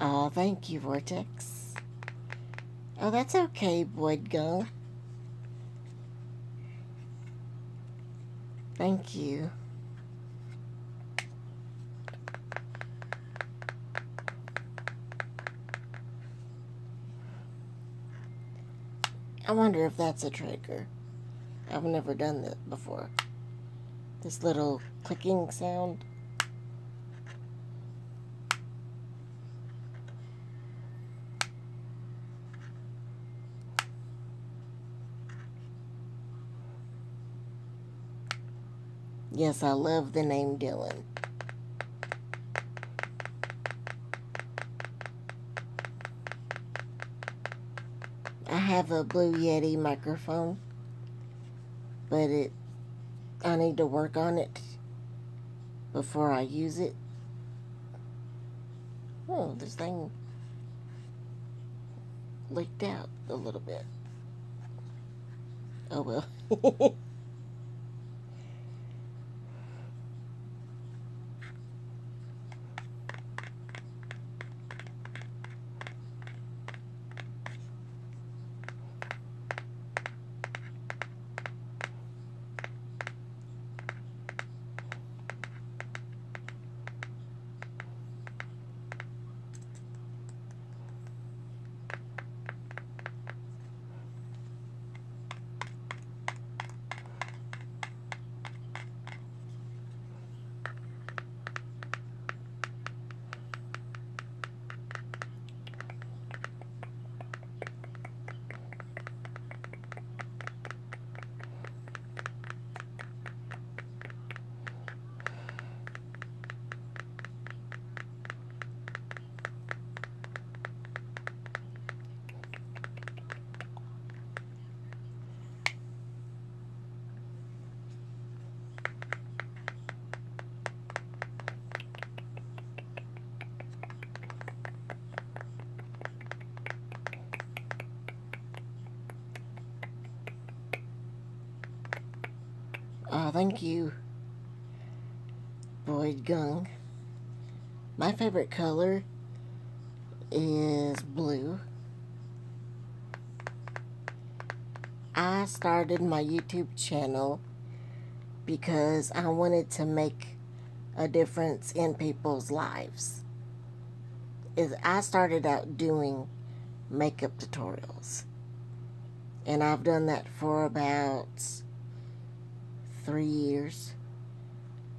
S1: Oh, thank you, Vortex. Oh, that's okay, Boyd Gum. Thank you. I wonder if that's a trigger. I've never done that before. This little clicking sound. Yes, I love the name Dylan. I have a Blue Yeti microphone, but I need to work on it before I use it. Oh, this thing leaked out a little bit. Oh well. Oh, thank you, Boyd Gung. My favorite color is blue. I started my YouTube channel because I wanted to make a difference in people's lives. I started out doing makeup tutorials, and I've done that for about 3 years.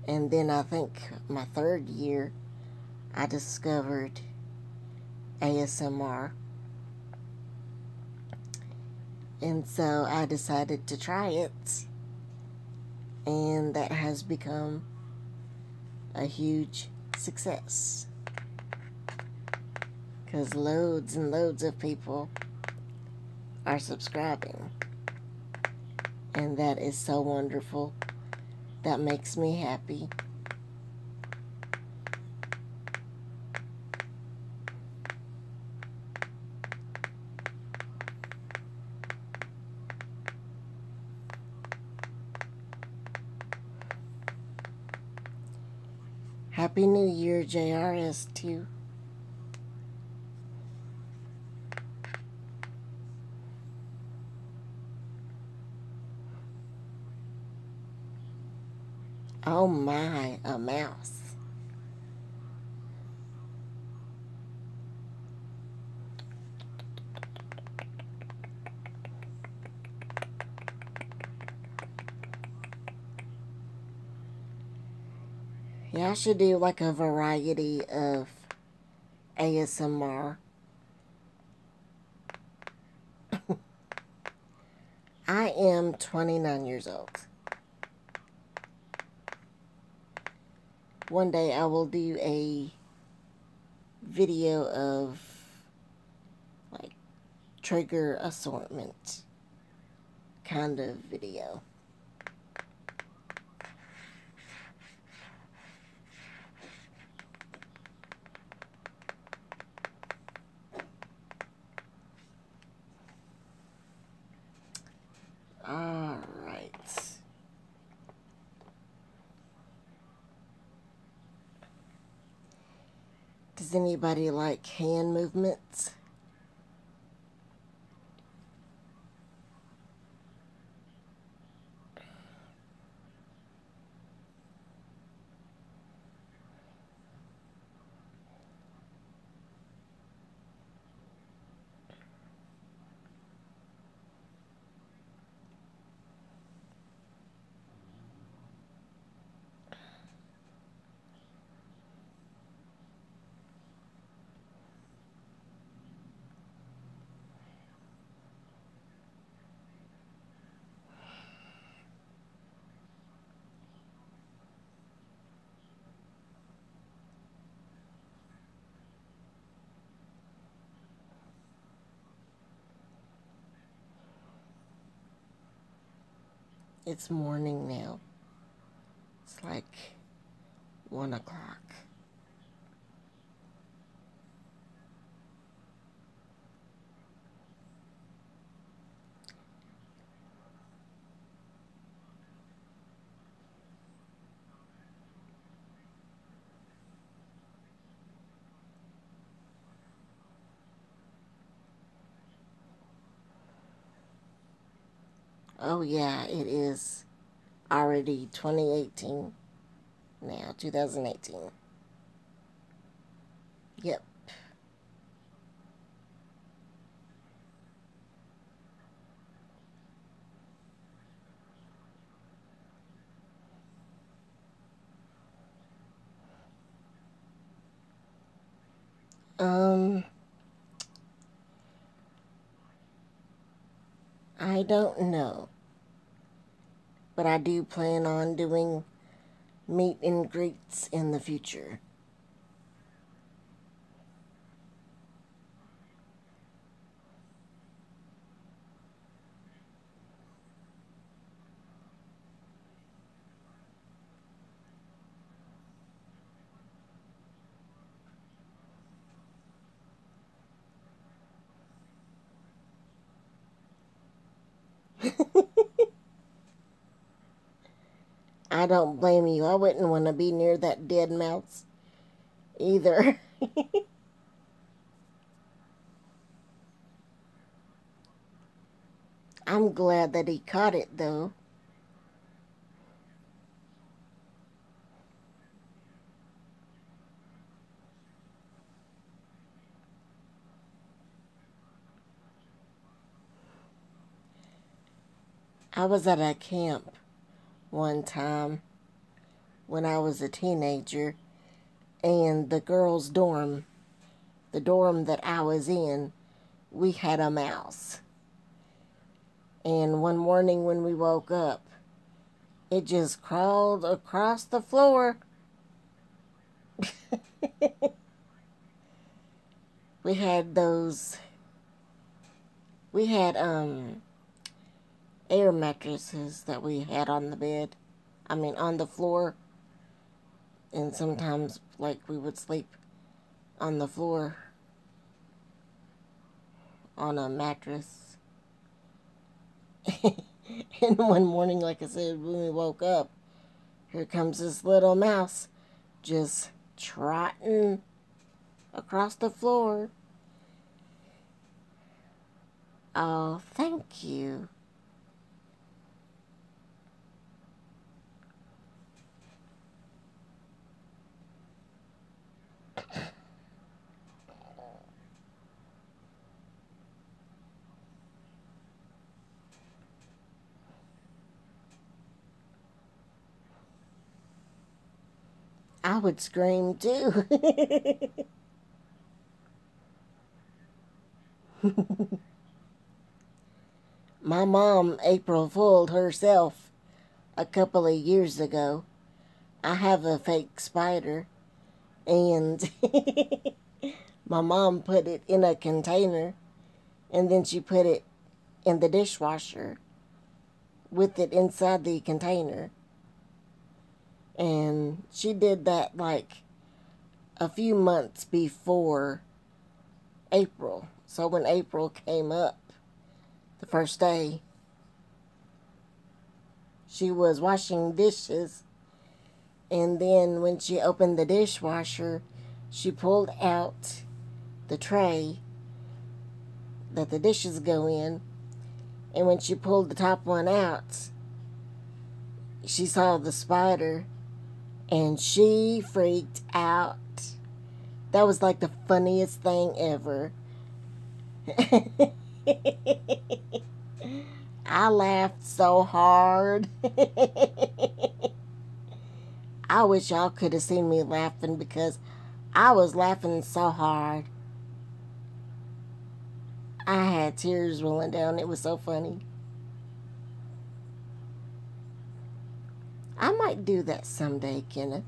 S1: And then I think my 3rd year I discovered ASMR, and so I decided to try it, and that has become a huge success because loads and loads of people are subscribing, and that is so wonderful. That makes me happy. Happy New Year, JRS2. Oh my, a mouse. Yeah, I should do like a variety of ASMR. I am 29 years old. One day I will do a video of like trigger assortment kind of video. Alright. Does Does anybody like hand movements? It's morning now. It's like 1 o'clock. Oh yeah, it is already 2018 now, 2018. Yep. Um, I don't know, but I do plan on doing meet and greets in the future. I don't blame you. I wouldn't want to be near that dead mouse either. I'm glad that he caught it though. I was at a camp one time when I was a teenager, and the girls' dorm, the dorm that I was in, we had a mouse. And one morning when we woke up, it just crawled across the floor. we had those, we had air mattresses that we had on the bed. I mean, on the floor. And sometimes, like, we would sleep on the floor on a mattress. And one morning, like I said, when we woke up, here comes this little mouse just trotting across the floor. Oh, thank you. I would scream too. My mom, April, fooled herself a couple of years ago. I have a fake spider, and my mom put it in a container, and then she put it in the dishwasher with it inside the container. And she did that like a few months before April. So when April came up the first day, she was washing dishes, and then when she opened the dishwasher, she pulled out the tray that the dishes go in, and when she pulled the top one out, she saw the spider, and she freaked out. That was like the funniest thing ever. I laughed so hard. I wish y'all could have seen me laughing, because I was laughing so hard. I had tears rolling down. It was so funny. I might do that someday, Kenneth.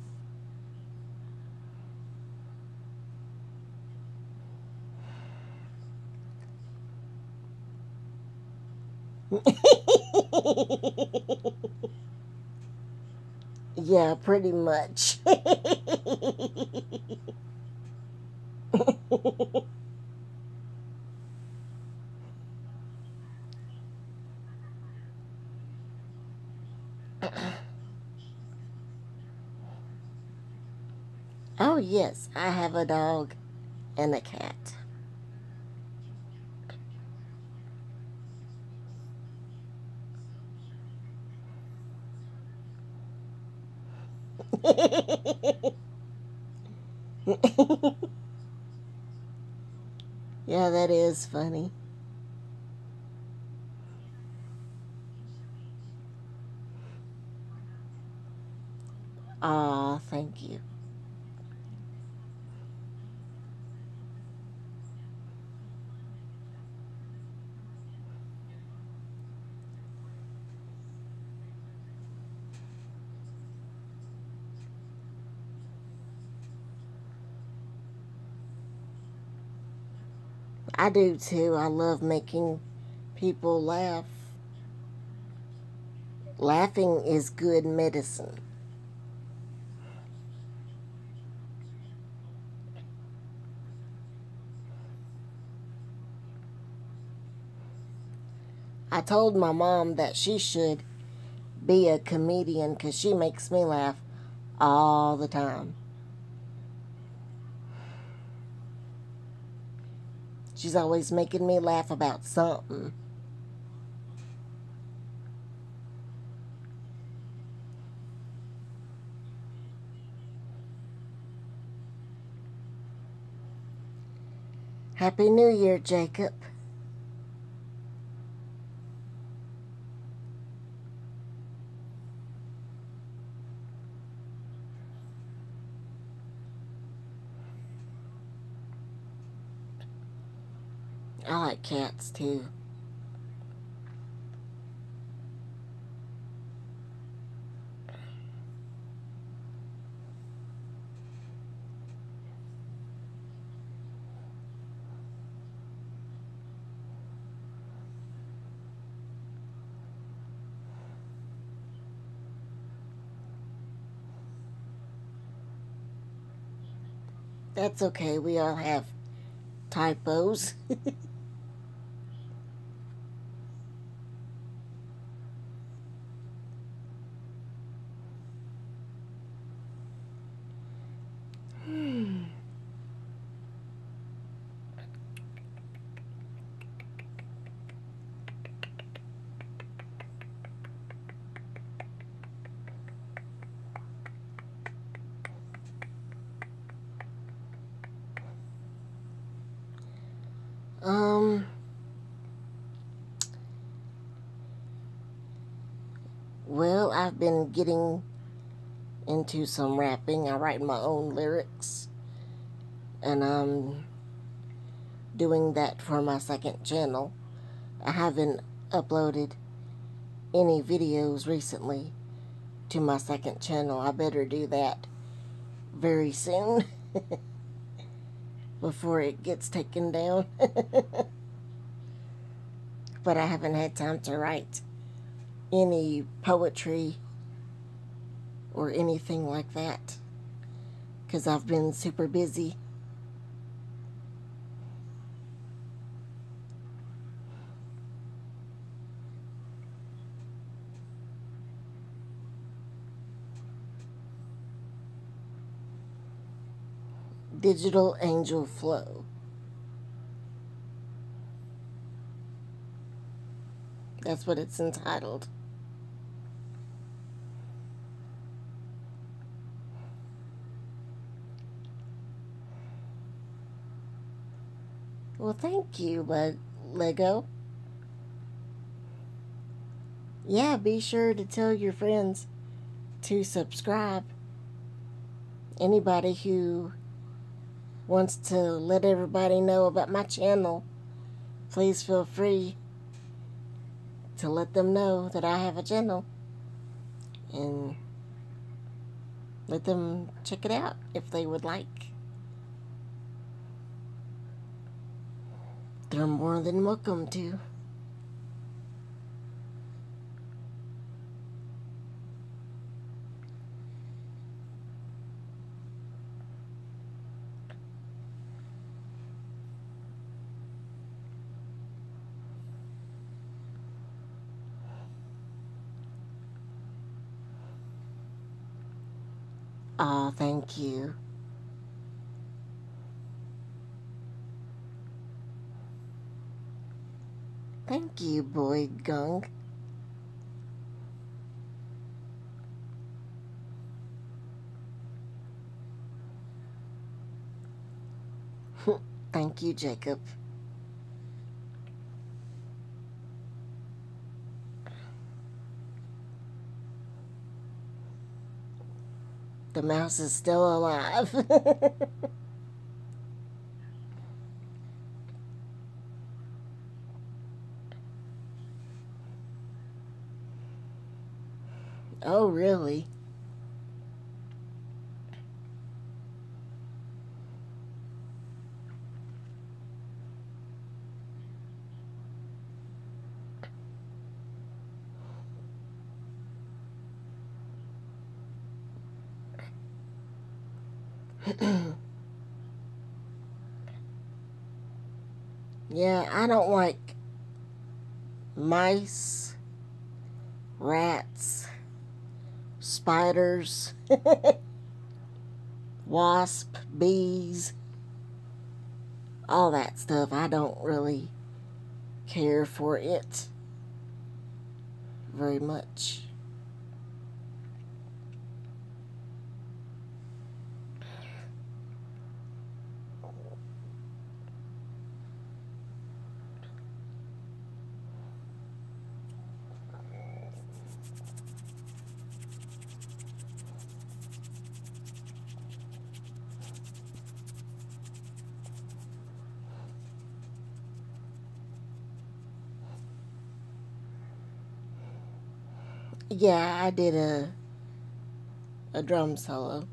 S1: Yeah, pretty much. Oh, yes, I have a dog and a cat. Yeah, that is funny. Aw, thank you. I do too. I love making people laugh. Laughing is good medicine. I told my mom that she should be a comedian, because she makes me laugh all the time. She's always making me laugh about something. Happy New Year, Jacob. I like cats too. That's okay. We all have typos. um, well, I've been getting into some rapping. I write my own lyrics, and I'm doing that for my second channel. I haven't uploaded any videos recently to my second channel. I better do that very soon before it gets taken down. But I haven't had time to write any poetry or anything like that, because I've been super busy. Digital Angel Flow. That's what it's entitled. Well, thank you, Lego. Yeah, be sure to tell your friends to subscribe. Anybody who wants to let everybody know about my channel, please feel free to let them know that I have a channel and let them check it out if they would like. They're more than welcome to. Oh, thank you. Thank you, Boyd Gung. Thank you, Jacob. The mouse is still alive. Oh, really? Yeah, I don't like mice, rats, spiders, wasp, bees, all that stuff. I don't really care for it very much. Yeah, I did a drum solo.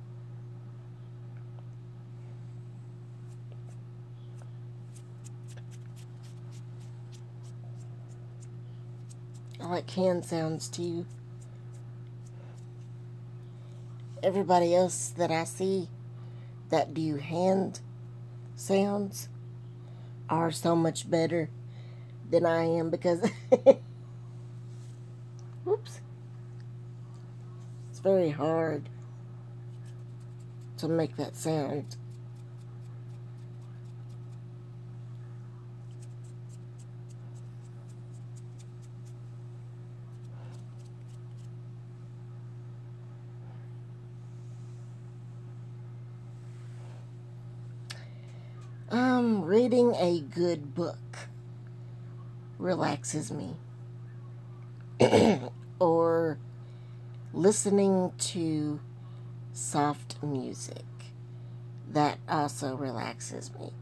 S1: I like hand sounds too. Everybody else that I see that do hand sounds are so much better than I am because whoops, it's very hard to make that sound. Reading a good book relaxes me. Or listening to soft music. That also relaxes me.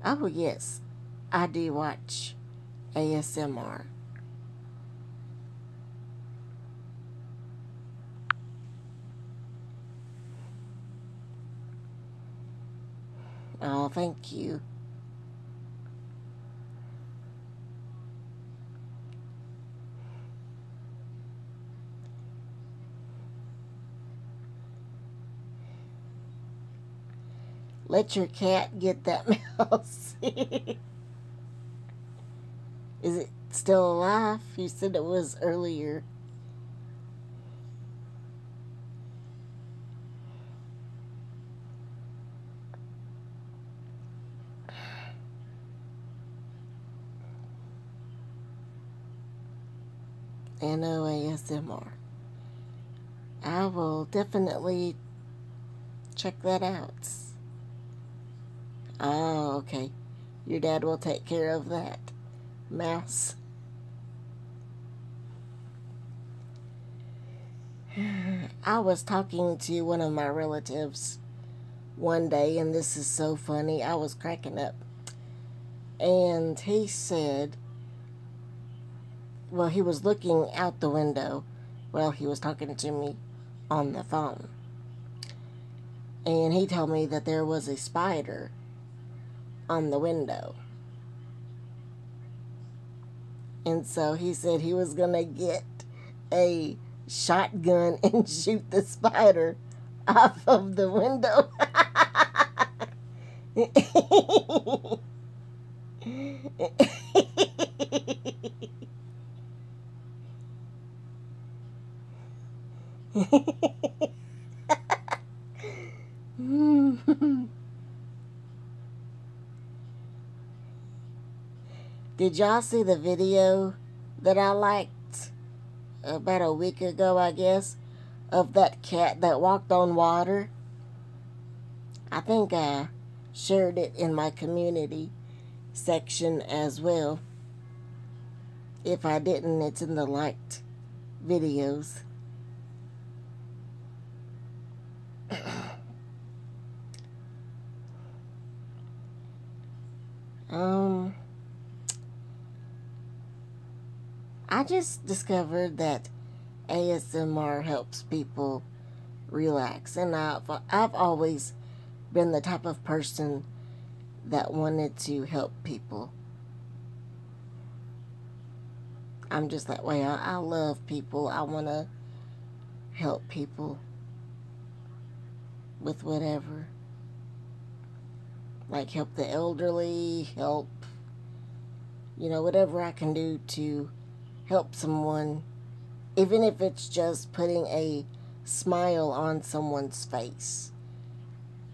S1: Oh, yes, I do watch ASMR. Oh, thank you. Let your cat get that mouse. Is it still alive? You said it was earlier. NOASMR. I will definitely check that out. Oh, okay. Your dad will take care of that. Mouse. I was talking to one of my relatives one day, and this is so funny. I was cracking up. And he said, well, he was looking out the window while he was talking to me on the phone. And he told me that there was a spider on the window. And so he said he was going to get a shotgun and shoot the spider off of the window. Did y'all see the video that I liked about a week ago, I guess, of that cat that walked on water? I think I shared it in my community section as well. If I didn't, it's in the liked videos. I just discovered that ASMR helps people relax, and I've always been the type of person that wanted to help people. I'm just that way. I love people. I want to help people with whatever. Like help the elderly, help, whatever I can do to help someone, even if it's just putting a smile on someone's face.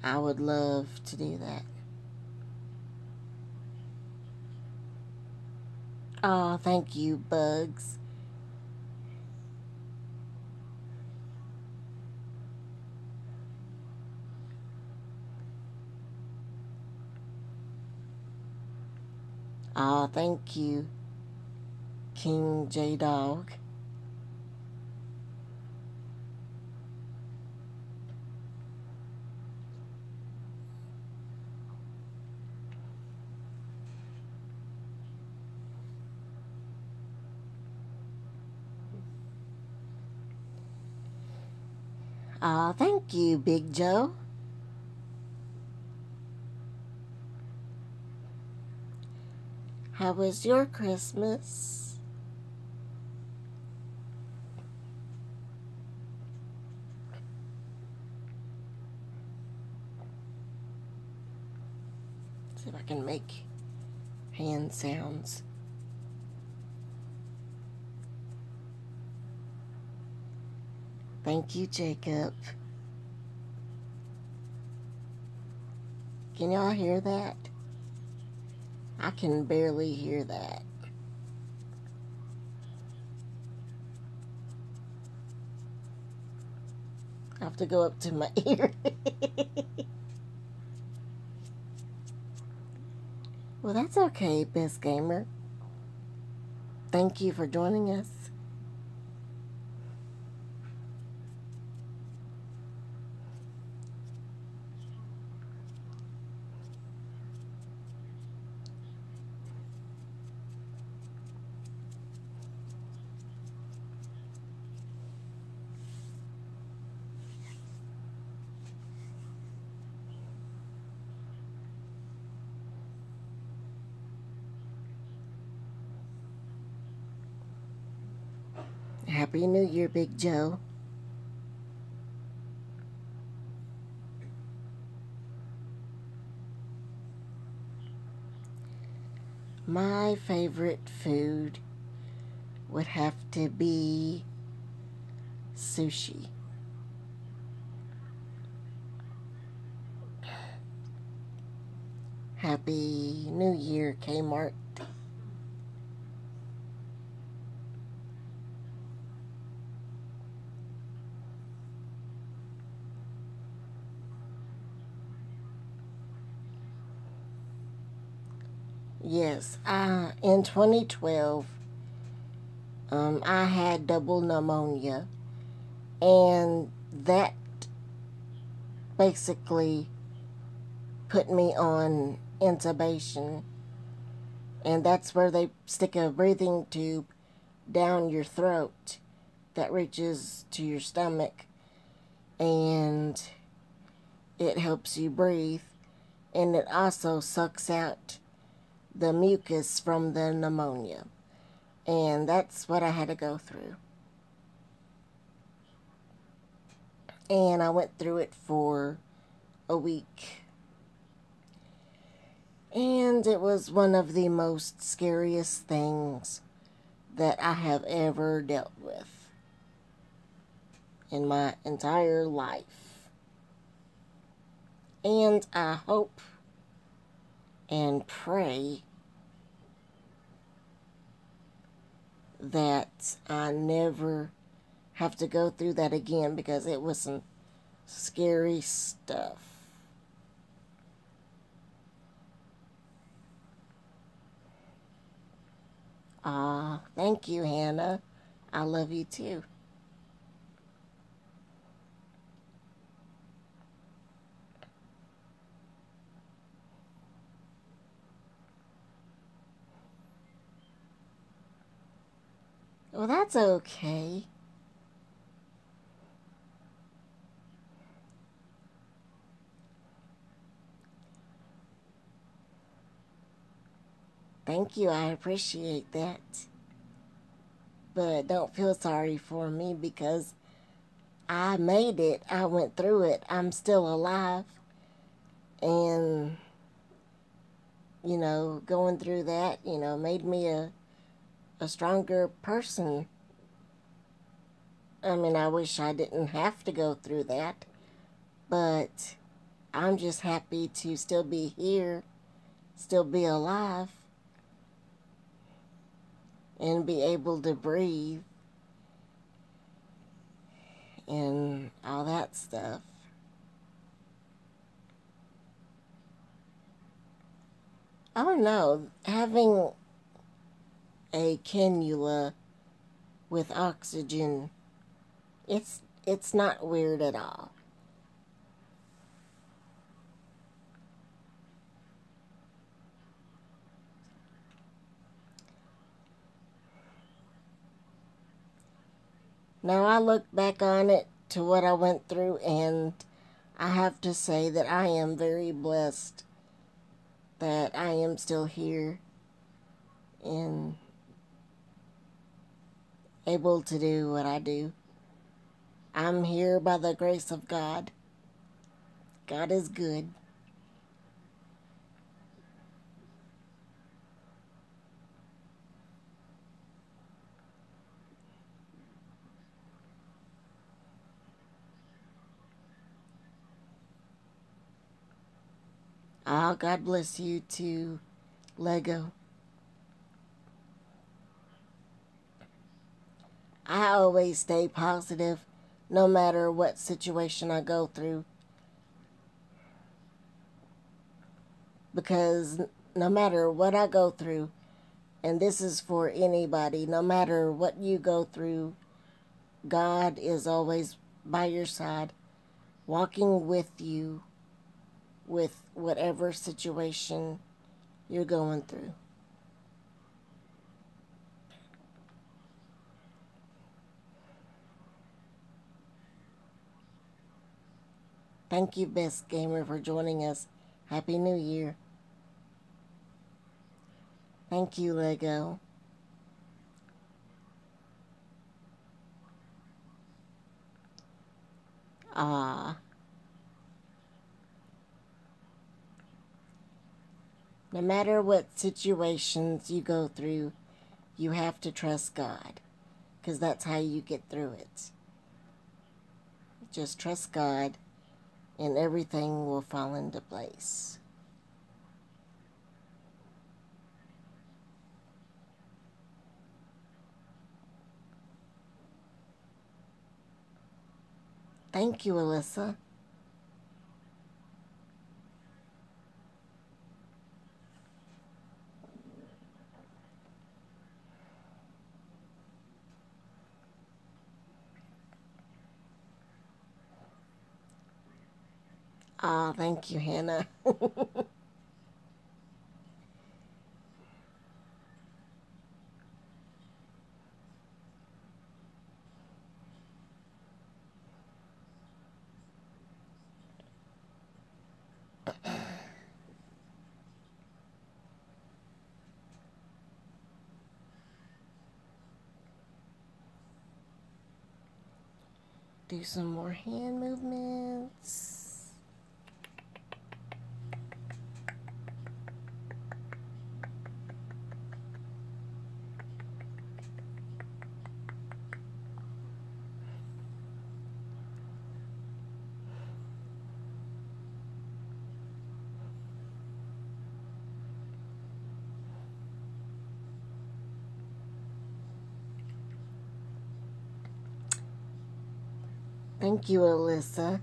S1: I would love to do that. Oh, thank you, Bugs. Oh, thank you, King J Dog. Oh, thank you, Big Joe. How was your Christmas? See if I can make hand sounds. Thank you, Jacob. Can y'all hear that? I can barely hear that. I have to go up to my ear. Well, that's okay, Best Gamer. Thank you for joining us. Happy New Year, Big Joe. My favorite food would have to be sushi. Happy New Year, Kmart. Yes, in 2012, I had double pneumonia, and that basically put me on intubation, and that's where they stick a breathing tube down your throat that reaches to your stomach, and it helps you breathe, and it also sucks out the mucus from the pneumonia. And that's what I had to go through. And I went through it for a week. And it was one of the most scariest things that I have ever dealt with in my entire life. And I hope and pray that I never have to go through that again, because it was some scary stuff. Thank you, Hannah. I love you too. Well, that's okay. Thank you, I appreciate that. But don't feel sorry for me, because I made it. I went through it. I'm still alive. And, going through that, made me a stronger person. I mean, I wish I didn't have to go through that. But I'm just happy to still be here, still be alive, and be able to breathe and all that stuff. Oh no, having a cannula with oxygen, it's not weird at all. Now I look back on it to what I went through, and I have to say that I am very blessed that I am still here and able to do what I do. I'm here by the grace of God. God is good. Oh, God bless you too, Lego. I always stay positive no matter what situation I go through, because no matter what I go through, and this is for anybody, no matter what you go through, God is always by your side, walking with you with whatever situation you're going through. Thank you, Best Gamer, for joining us. Happy New Year. Thank you, Lego. Ah. No matter what situations you go through, you have to trust God, because that's how you get through it. Just trust God, and everything will fall into place. Thank you, Alyssa. Ah, thank you, Hannah. Do some more hand movements. Thank you, Alyssa.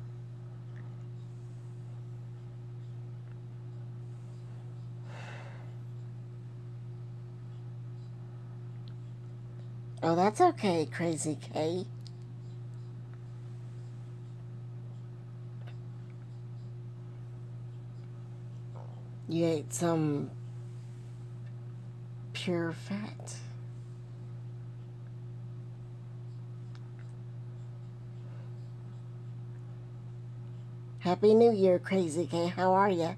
S1: Oh, that's okay, Crazy K. You ate some pure fat. Happy New Year, Crazy K. How are ya?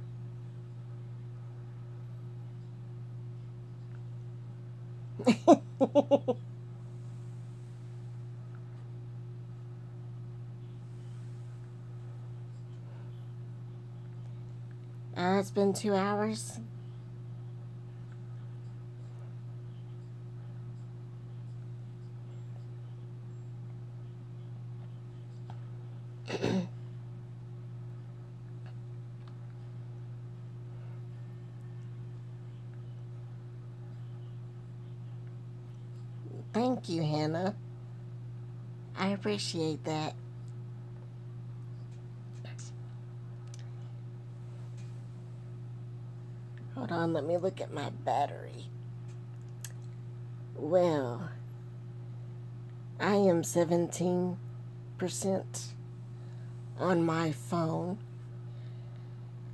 S1: It's been 2 hours. Thank you, Hannah. I appreciate that. Hold on, let me look at my battery. Well, I am 17% on my phone.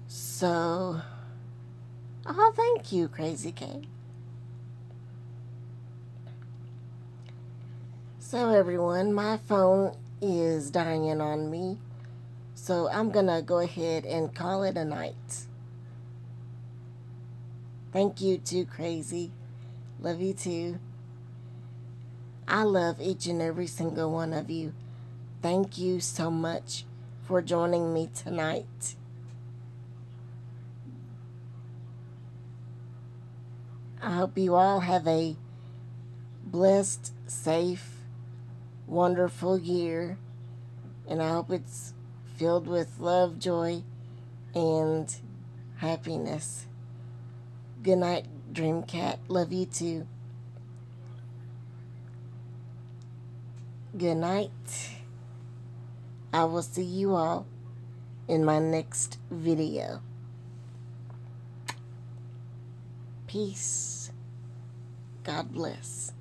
S1: So, oh, thank you, Crazy K. So, everyone, my phone is dying on me. So, I'm going to go ahead and call it a night. Thank you, too, Crazy. Love you, too. I love each and every single one of you. Thank you so much for joining me tonight. I hope you all have a blessed, safe, wonderful year. And I hope it's filled with love, joy, and happiness. Good night, Dreamcat. Love you too. Good night. I will see you all in my next video. Peace. God bless.